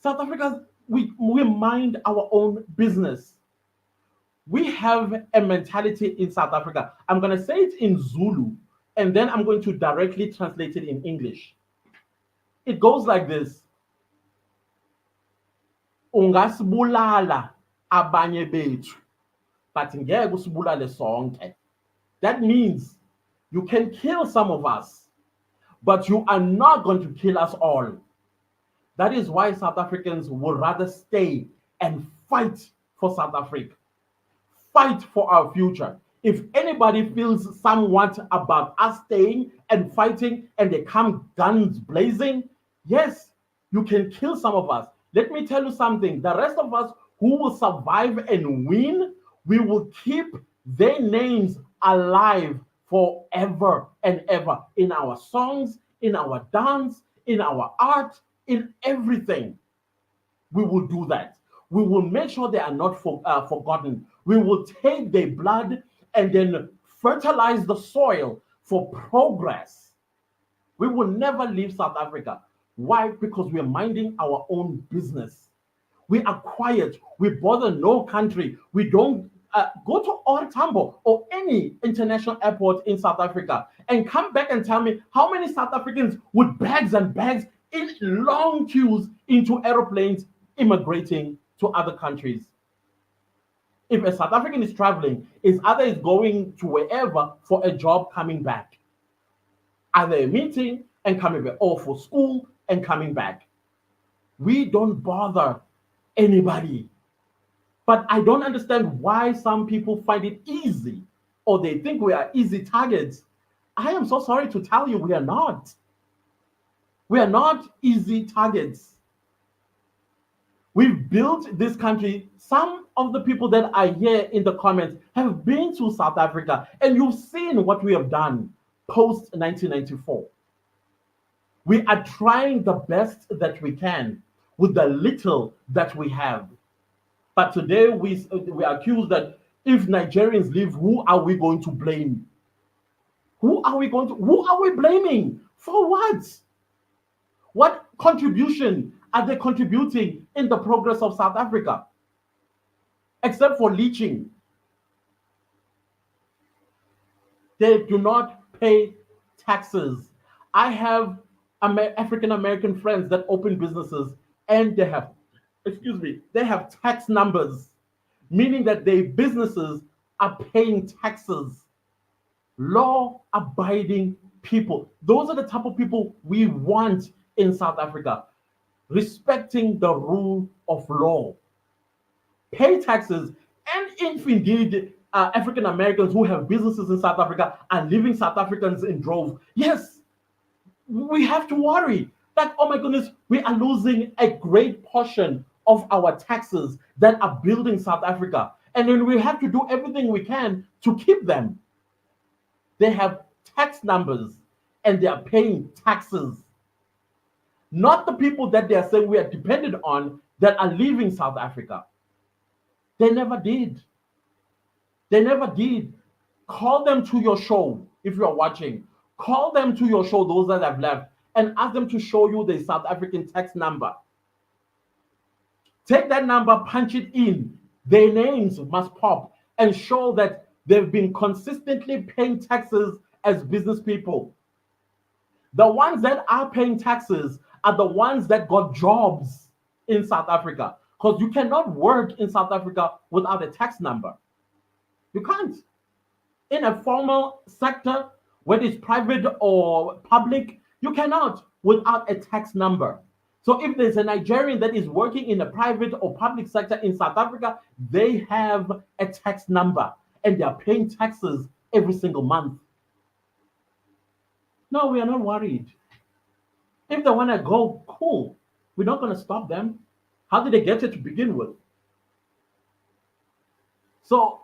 South Africans, we mind our own business. We have a mentality in South Africa. I'm going to say it in Zulu, and then I'm going to directly translate it in English. It goes like this. Ungasibulala abanye bethu, but ngeke usibulale sonke. That means you can kill some of us, but you are not going to kill us all. That is why South Africans would rather stay and fight for South Africa, fight for our future. If anybody feels somewhat about us staying and fighting and they come guns blazing, yes, you can kill some of us. Let me tell you something. The rest of us who will survive and win, we will keep their names alive forever and ever in our songs, in our dance, in our art, in everything. We will do that. We will make sure they are not forgotten. We will take their blood and then fertilize the soil for progress. We will never leave South Africa. Why? Because we are minding our own business. We are quiet. We bother no country. We don't go to Or Tambo or any international airport in South Africa and come back and tell me how many South Africans with bags and bags in long queues into aeroplanes immigrating to other countries. If a South African is traveling, is either is going to wherever for a job coming back, either a meeting and coming back, or for school and coming back. We don't bother anybody. But I don't understand why some people find it easy or they think we are easy targets. I am so sorry to tell you, we are not. We are not easy targets. We've built this country. Some of the people that I hear in the comments have been to South Africa, and you've seen what we have done post 1994. We are trying the best that we can with the little that we have. But today we are accused that if Nigerians leave, who are we going to blame? Who are we blaming? For what? What contribution are they contributing in the progress of South Africa? Except for leeching. They do not pay taxes. I have African American friends that open businesses and they have, excuse me, they have tax numbers, meaning that their businesses are paying taxes. Law abiding people. Those are the type of people we want in South Africa, respecting the rule of law, pay taxes, and if indeed African Americans who have businesses in South Africa are leaving South Africans in droves, yes, we have to worry that, oh my goodness, we are losing a great portion of our taxes that are building South Africa. And then we have to do everything we can to keep them. They have tax numbers and they are paying taxes. Not the people that they are saying we are dependent on that are leaving South Africa. They never did. They never did. Call them to your show if you are watching. Call them to your show, those that have left, and ask them to show you the South African tax number. Take that number, punch it in. Their names must pop and show that they've been consistently paying taxes as business people. The ones that are paying taxes are the ones that got jobs in South Africa. Because you cannot work in South Africa without a tax number. You can't. In a formal sector, whether it's private or public, you cannot without a tax number. So if there's a Nigerian that is working in a private or public sector in South Africa, they have a tax number and they are paying taxes every single month. No, we are not worried. If they want to go, cool. We're not going to stop them. How did they get it to begin with? So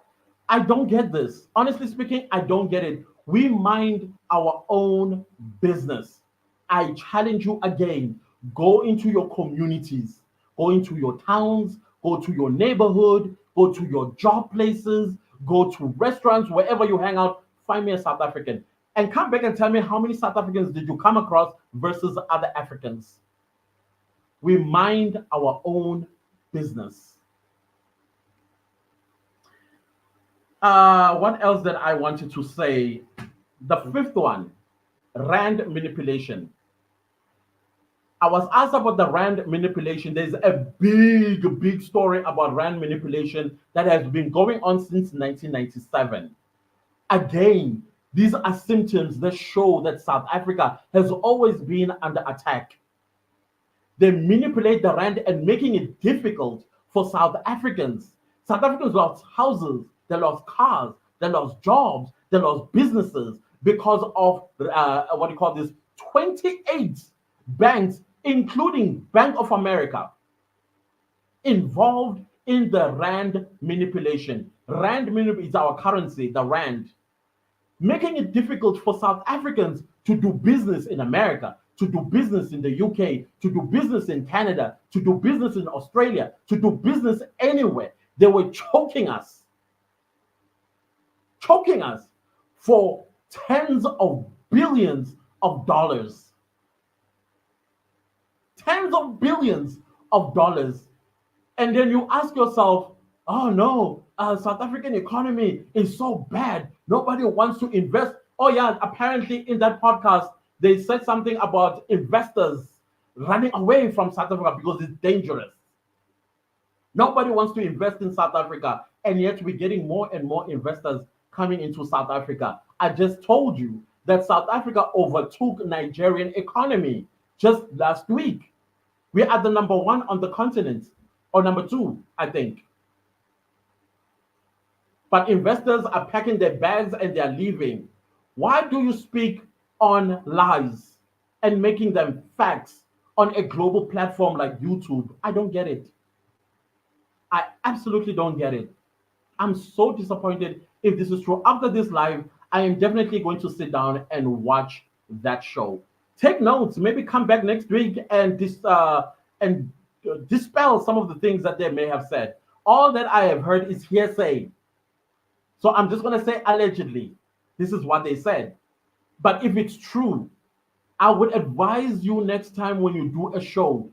I don't get this. Honestly speaking, I don't get it. We mind our own business. I challenge you again. Go into your communities, go into your towns, go to your neighborhood, go to your job places, go to restaurants, wherever you hang out. Find me a South African and come back and tell me how many South Africans did you come across versus other Africans. We mind our own business. What else that I wanted to say? The fifth one, rand manipulation. I was asked about the rand manipulation. There's a big story about rand manipulation that has been going on since 1997. Again, these are symptoms that show that South Africa has always been under attack. They manipulate the rand and making it difficult for South Africans. South Africans lost houses, they lost cars, they lost jobs, they lost businesses because of what do you call this? 28 banks, including Bank of America, involved in the rand manipulation. Rand is our currency, the rand, making it difficult for South Africans to do business in America, to do business in the UK, to do business in Canada, to do business in Australia, to do business anywhere. They were choking us for tens of billions of dollars. Tens of billions of dollars. And then you ask yourself, oh no, South African economy is so bad. Nobody wants to invest. Oh yeah, apparently in that podcast, they said something about investors running away from South Africa because it's dangerous. Nobody wants to invest in South Africa, and yet we're getting more and more investors coming into South Africa. I just told you that South Africa overtook Nigerian economy just last week. We are the number one on the continent, or number two, I think. But investors are packing their bags and they are leaving. Why do you speak on lies and making them facts on a global platform like YouTube? I don't get it. I absolutely don't get it. I'm so disappointed if this is true. After this live, I am definitely going to sit down and watch that show. Take notes. Maybe come back next week and dispel some of the things that they may have said. All that I have heard is hearsay. So I'm just going to say allegedly. This is what they said. But if it's true, I would advise you next time when you do a show,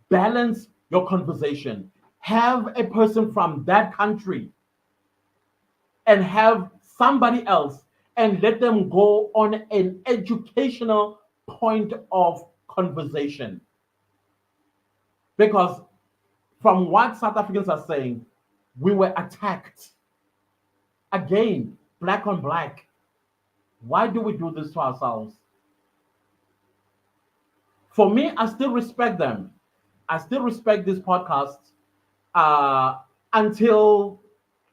balance your conversation. Have a person from that country and have somebody else and let them go on an educational point of conversation. Because from what South Africans are saying, we were attacked. Again, black on black. Why do we do this to ourselves? For me, I still respect them. I still respect this podcast uh, until,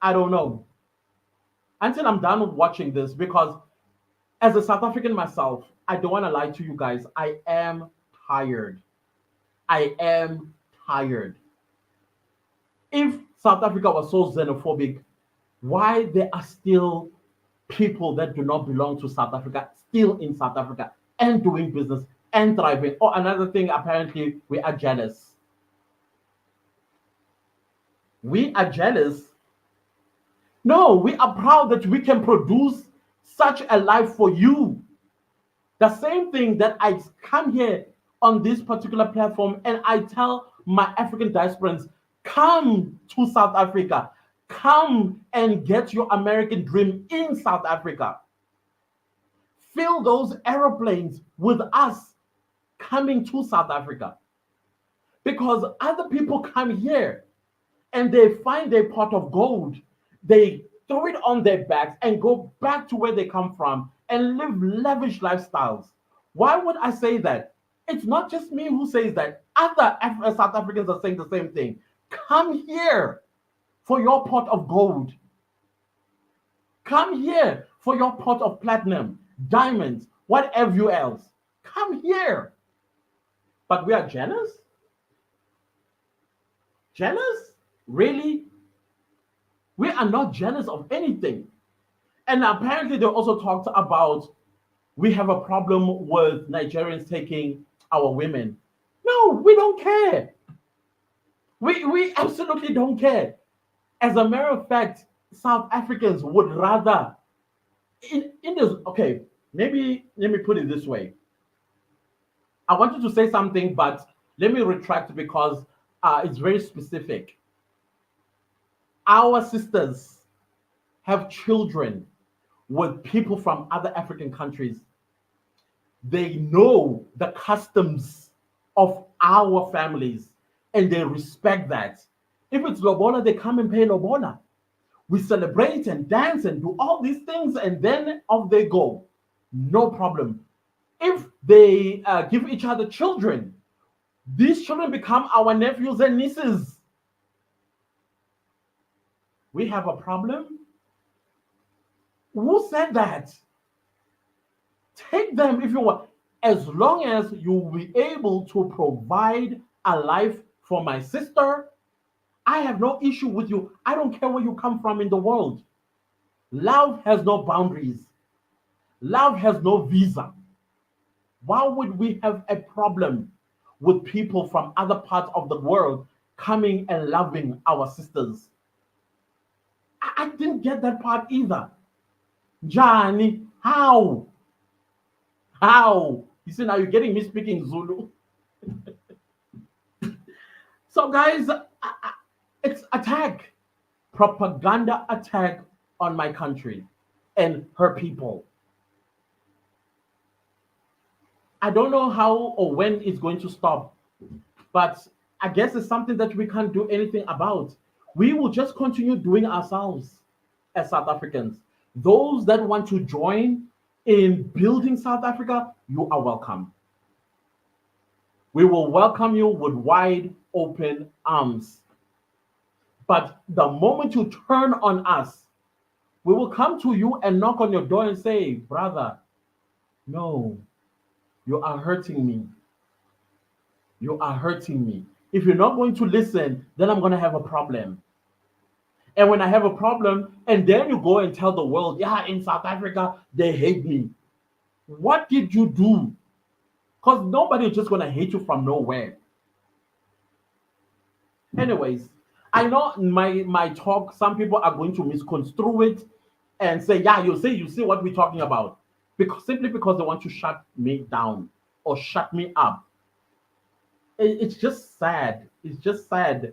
I don't know, until I'm done with watching this, because as a South African myself, I don't want to lie to you guys. I am tired. I am tired. If South Africa was so xenophobic, why there are still people that do not belong to South Africa still in South Africa and doing business and thriving? Oh, another thing, apparently, we are jealous. We are jealous. No, we are proud that we can produce such a life for you. The same thing that I come here on this particular platform and I tell my African diasporans, come to South Africa, come and get your American dream in South Africa. Fill those aeroplanes with us coming to South Africa. Because other people come here and they find their pot of gold, they throw it on their backs and go back to where they come from and live lavish lifestyles. Why would I say that? It's not just me who says that. Other South Africans are saying the same thing. Come here for your pot of gold. Come here for your pot of platinum, diamonds, whatever else. Come here. But we are jealous? Jealous? Really? We are not jealous of anything. And apparently, they also talked about we have a problem with Nigerians taking our women. No, we don't care. We absolutely don't care. As a matter of fact, South Africans would rather in this. Okay, maybe let me put it this way. I wanted to say something, but let me retract because it's very specific. Our sisters have children with people from other African countries. They know the customs of our families and they respect that. If it's Lobola, they come and pay Lobola. We celebrate and dance and do all these things and then off they go. No problem. If they give each other children, these children become our nephews and nieces. We have a problem? Who said that? Take them if you want. As long as you will be able to provide a life for my sister, I have no issue with you. I don't care where you come from in the world. Love has no boundaries. Love has no visa. Why would we have a problem with people from other parts of the world coming and loving our sisters? I didn't get that part either. Johnny, how? How? You see, now you're getting me speaking Zulu. So, guys, it's attack, propaganda attack on my country and her people. I don't know how or when it's going to stop, but I guess it's something that we can't do anything about. We will just continue doing ourselves as South Africans. Those that want to join in building South Africa, you are welcome. We will welcome you with wide open arms. But the moment you turn on us, we will come to you and knock on your door and say, brother, no, you are hurting me. You are hurting me. If you're not going to listen, then I'm going to have a problem. And when I have a problem, and then you go and tell the world, yeah, in South Africa, they hate me. What did you do? Because nobody is just going to hate you from nowhere. Anyways, I know my talk, some people are going to misconstrue it and say, yeah, you see what we're talking about. Because simply because they want to shut me down or shut me up. It's just sad. It's just sad.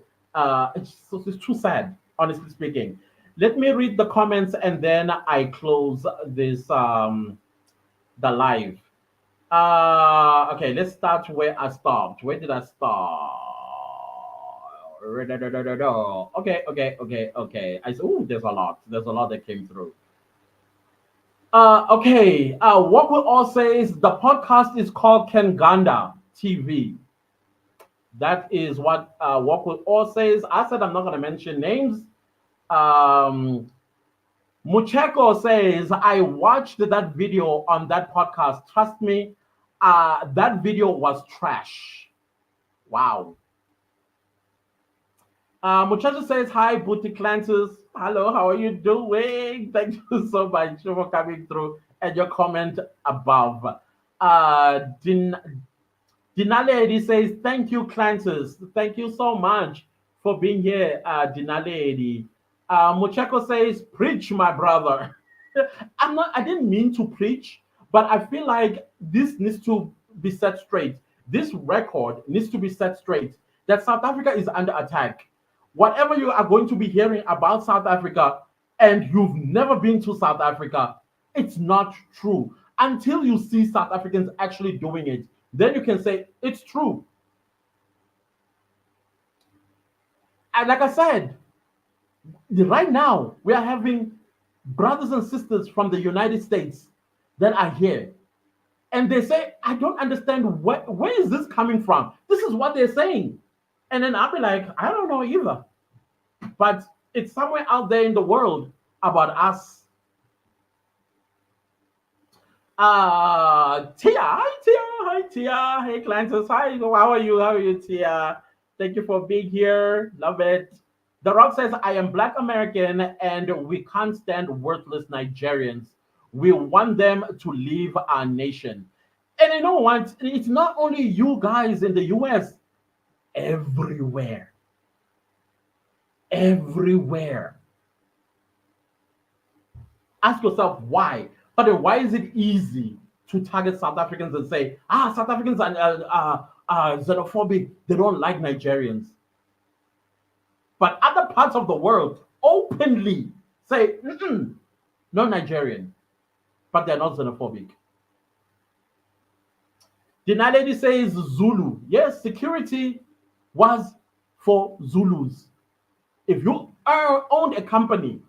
It's too sad, honestly speaking. Let me read the comments and then I close this the live. Okay, let's start where I stopped. Where did I start? Okay, okay. Oh, there's a lot. There's a lot that came through. Okay. What we all say is the podcast is called Kenganda TV. That is what we all says. I said I'm not gonna mention names. Um, Mucheko says I watched that video on that podcast. Trust me, that video was trash. Wow. Muchacho says, hi, Booty Clances. Hello, how are you doing? Thank you so much for coming through and your comment above. Din Dinalady says, thank you, Clances. Thank you so much for being here, Dinalady. Mucheko says, preach, my brother. I didn't mean to preach, but I feel like this needs to be set straight. This record needs to be set straight that South Africa is under attack. Whatever you are going to be hearing about South Africa and you've never been to South Africa, it's not true. Until you see South Africans actually doing it, then you can say it's true. And like I said, right now we are having brothers and sisters from the United States that are here. And they say, I don't understand where is this coming from? This is what they're saying. And then I'll be like, I don't know either. But it's somewhere out there in the world about us. Tia, hi Tia, hey Clantus, hi, how are you, Tia? Thank you for being here, love it. The Rock says, I am Black American and we can't stand worthless Nigerians. We want them to leave our nation. And you know what? It's not only you guys in the US, everywhere, everywhere. Ask yourself why. But then why is it easy to target South Africans and say, South Africans are xenophobic, they don't like Nigerians. But other parts of the world openly say, no Nigerian, but they're not xenophobic. The lady says Zulu. Yes, security was for Zulus. If you owned a company,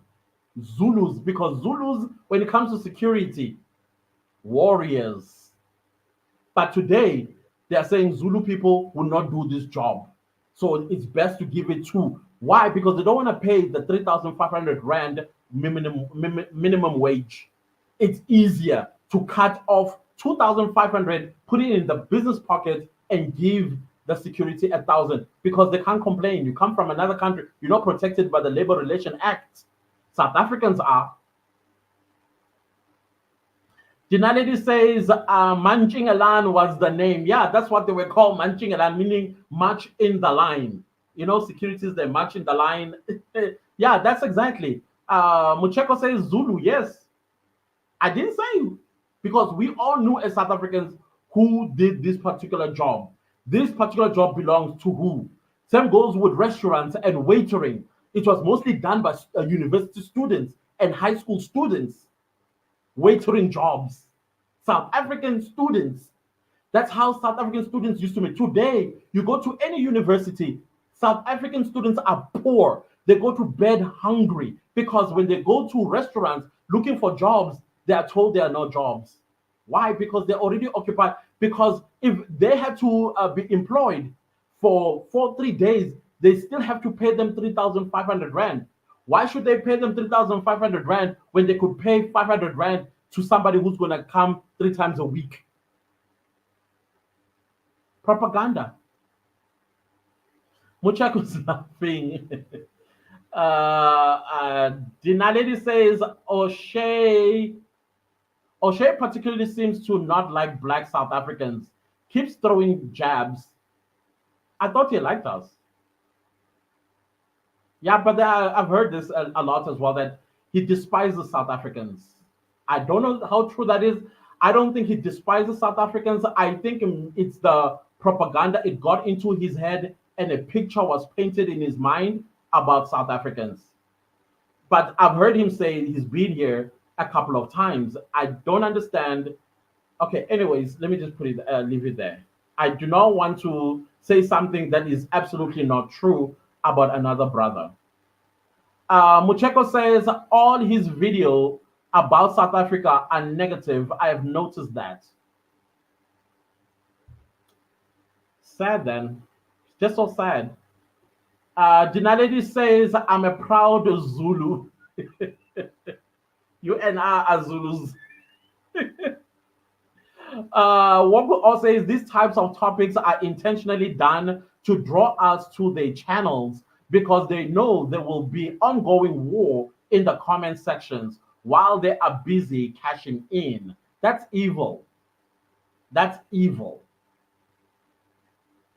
Zulus, because Zulus, when it comes to security, warriors. But today, they are saying Zulu people will not do this job. So it's best to give it to. Why? Because they don't want to pay the 3,500 Rand minimum wage. It's easier to cut off 2,500, put it in the business pocket, and give the security 1,000 because they can't complain. You come from another country, you're not protected by the Labor Relation Act. South Africans are. Janality says Munching Alan was the name. Yeah, that's what they were called, Munching Alan, meaning march in the line. You know, securities, they march in the line. Yeah, that's exactly. Mucheko says Zulu. Yes, I didn't say because we all knew as South Africans who did this particular job. This particular job belongs to who? Same goes with restaurants and waitering. It was mostly done by university students and high school students. Waitering jobs. South African students. That's how South African students used to make. Today, you go to any university, South African students are poor. They go to bed hungry because when they go to restaurants looking for jobs, they are told there are no jobs. Why? Because they're already occupied. Because if they had to be employed for 3 days, they still have to pay them 3,500 Rand. Why should they pay them 3,500 Rand when they could pay 500 Rand to somebody who's going to come 3 times a week? Propaganda. Muchako's laughing. Dinalady says O'Shea particularly seems to not like black South Africans. Keeps throwing jabs. I thought he liked us. Yeah, but I've heard this a lot as well that he despises South Africans. I don't know how true that is. I don't think he despises South Africans. I think it's the propaganda. It got into his head and a picture was painted in his mind about South Africans. But I've heard him say he's been here a couple of times. I don't understand Okay, anyways, let me just leave it there. I do not want to say something that is absolutely not true about another brother. Mucheko says all his video about South Africa are negative. I have noticed that. Sad then. Just so sad. Dinaledi says, I'm a proud Zulu. You and I are Zulus. What also says these types of topics are intentionally done to draw us to their channels because they know there will be ongoing war in the comment sections while they are busy cashing in. That's evil. That's evil.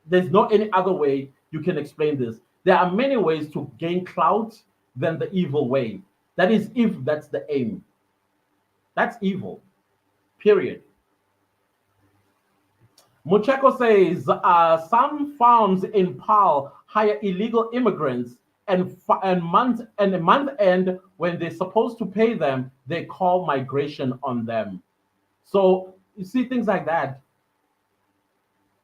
There's no any other way you can explain this. There are many ways to gain clout than the evil way. That is, if that's the aim. That's evil. Period. Mucheko says some farms in Pal hire illegal immigrants and month end when they're supposed to pay them, they call migration on them. So you see things like that.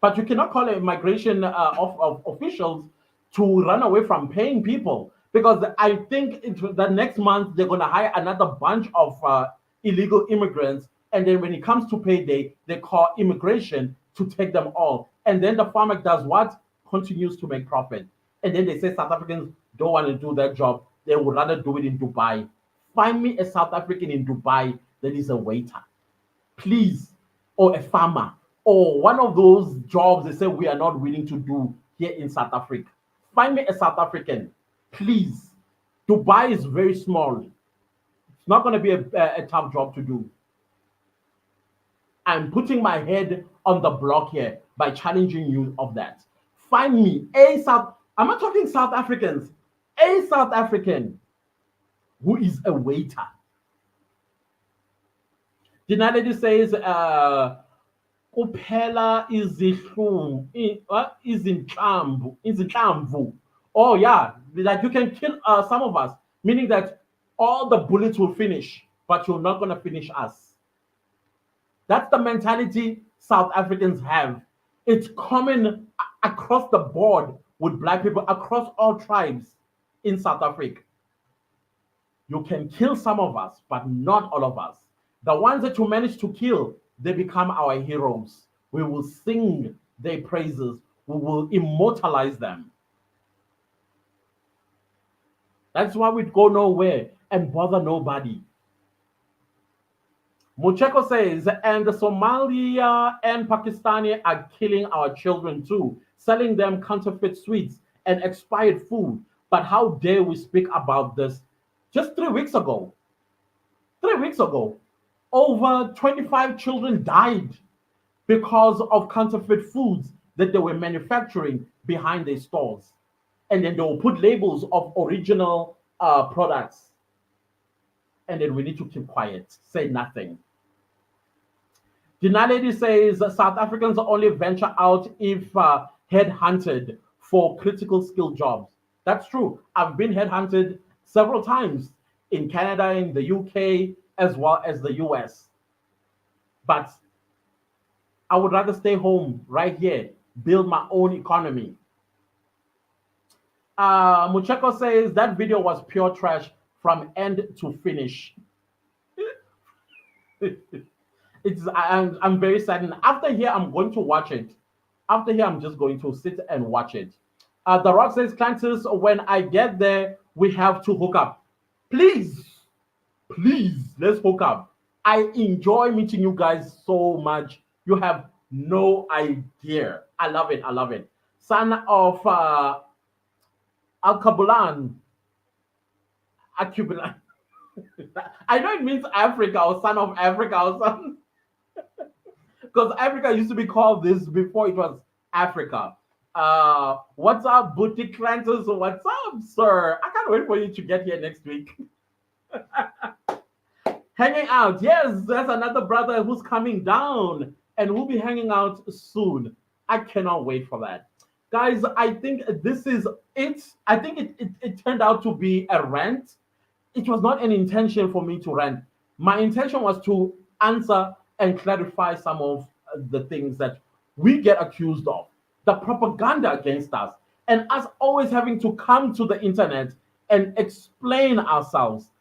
But you cannot call it migration of officials to run away from paying people because I think the next month they're going to hire another bunch of illegal immigrants, and then when it comes to payday, they call immigration to take them all, and then the farmer does what? Continues to make profit, and then they say South Africans don't want to do that job; they would rather do it in Dubai. Find me a South African in Dubai that is a waiter, please, or a farmer, or one of those jobs they say we are not willing to do here in South Africa. Find me a South African, please. Dubai is very small. It's not going to be a tough job to do. I'm putting my head on the block here by challenging you of that. Find me a South. I'm not talking South Africans. A South African who is a waiter. The Naledi says, kuphela izinhlamvu. Oh yeah, like you can kill some of us, meaning that all the bullets will finish, but you're not gonna finish us. That's the mentality South Africans have. It's common across the board with black people, across all tribes in South Africa. You can kill some of us, but not all of us. The ones that you manage to kill, they become our heroes. We will sing their praises, we will immortalize them. That's why we go nowhere and bother nobody. Mucheko says, and the Somalia and Pakistani are killing our children too, selling them counterfeit sweets and expired food. But how dare we speak about this? Just 3 weeks ago, 3 weeks ago, over 25 children died because of counterfeit foods that they were manufacturing behind their stores. And then they will put labels of original products. And then we need to keep quiet, say nothing. The lady says South Africans only venture out if headhunted for critical skill jobs. That's true. I've been headhunted several times in Canada, in the UK, as well as the US. But I would rather stay home right here, build my own economy. Mucheko says that video was pure trash from end to finish. I'm very saddened. After here, I'm going to watch it. After here, I'm just going to sit and watch it. The Rock says, Clantis, when I get there, we have to hook up. Please, please, let's hook up. I enjoy meeting you guys so much. You have no idea. I love it. I love it. Son of Al Kabulan. Akubulan. I know it means Africa or son of Africa or something. Because Africa used to be called this before it was Africa. What's up, Boutique Clanters? What's up, sir? I can't wait for you to get here next week. Hanging out. Yes, there's another brother who's coming down and we'll be hanging out soon. I cannot wait for that. Guys, I think this is it. I think it turned out to be a rant. It was not an intention for me to rant. My intention was to answer and clarify some of the things that we get accused of, the propaganda against us, and us always having to come to the internet and explain ourselves.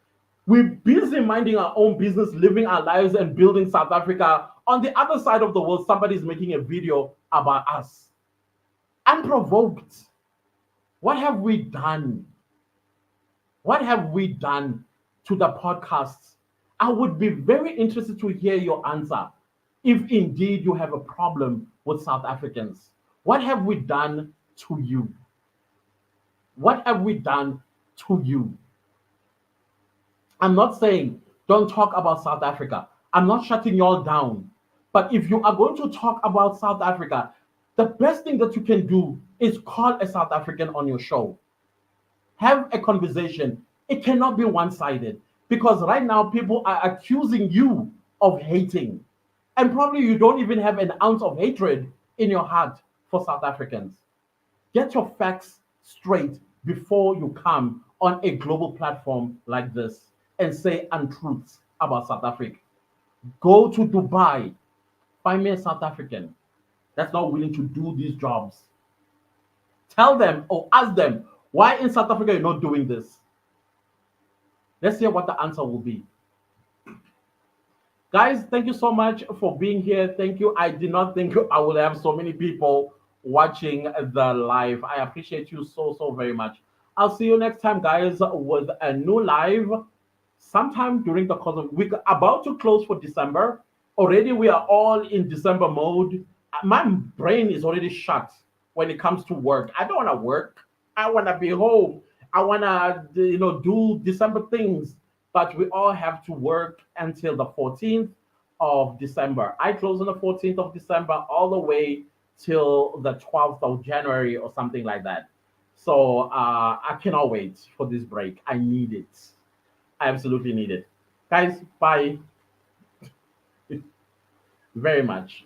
We're busy minding our own business, living our lives, and building South Africa. On the other side of the world, somebody's making a video about us. Unprovoked. What have we done? What have we done to the podcasts? I would be very interested to hear your answer if indeed you have a problem with South Africans. What have we done to you? What have we done to you? I'm not saying don't talk about South Africa. I'm not shutting y'all down. But if you are going to talk about South Africa, the best thing that you can do is call a South African on your show. Have a conversation. It cannot be one sided because right now people are accusing you of hating. And probably you don't even have an ounce of hatred in your heart for South Africans. Get your facts straight before you come on a global platform like this and say untruths about South Africa. Go to Dubai, find me a South African that's not willing to do these jobs. Tell them or ask them why in South Africa you're not doing this. Let's hear what the answer will be. Guys, thank you so much for being here. Thank you. I did not think I would have so many people watching the live. I appreciate you so, so very much. I'll see you next time, guys, with a new live sometime during the course of the week. About to close for December. Already, we are all in December mode. My brain is already shut when it comes to work. I don't want to work. I want to be home. I want to, do December things. But we all have to work until the 14th of December. I close on the 14th of December all the way till the 12th of January or something like that. So I cannot wait for this break. I need it. I absolutely need it. Guys, bye very much.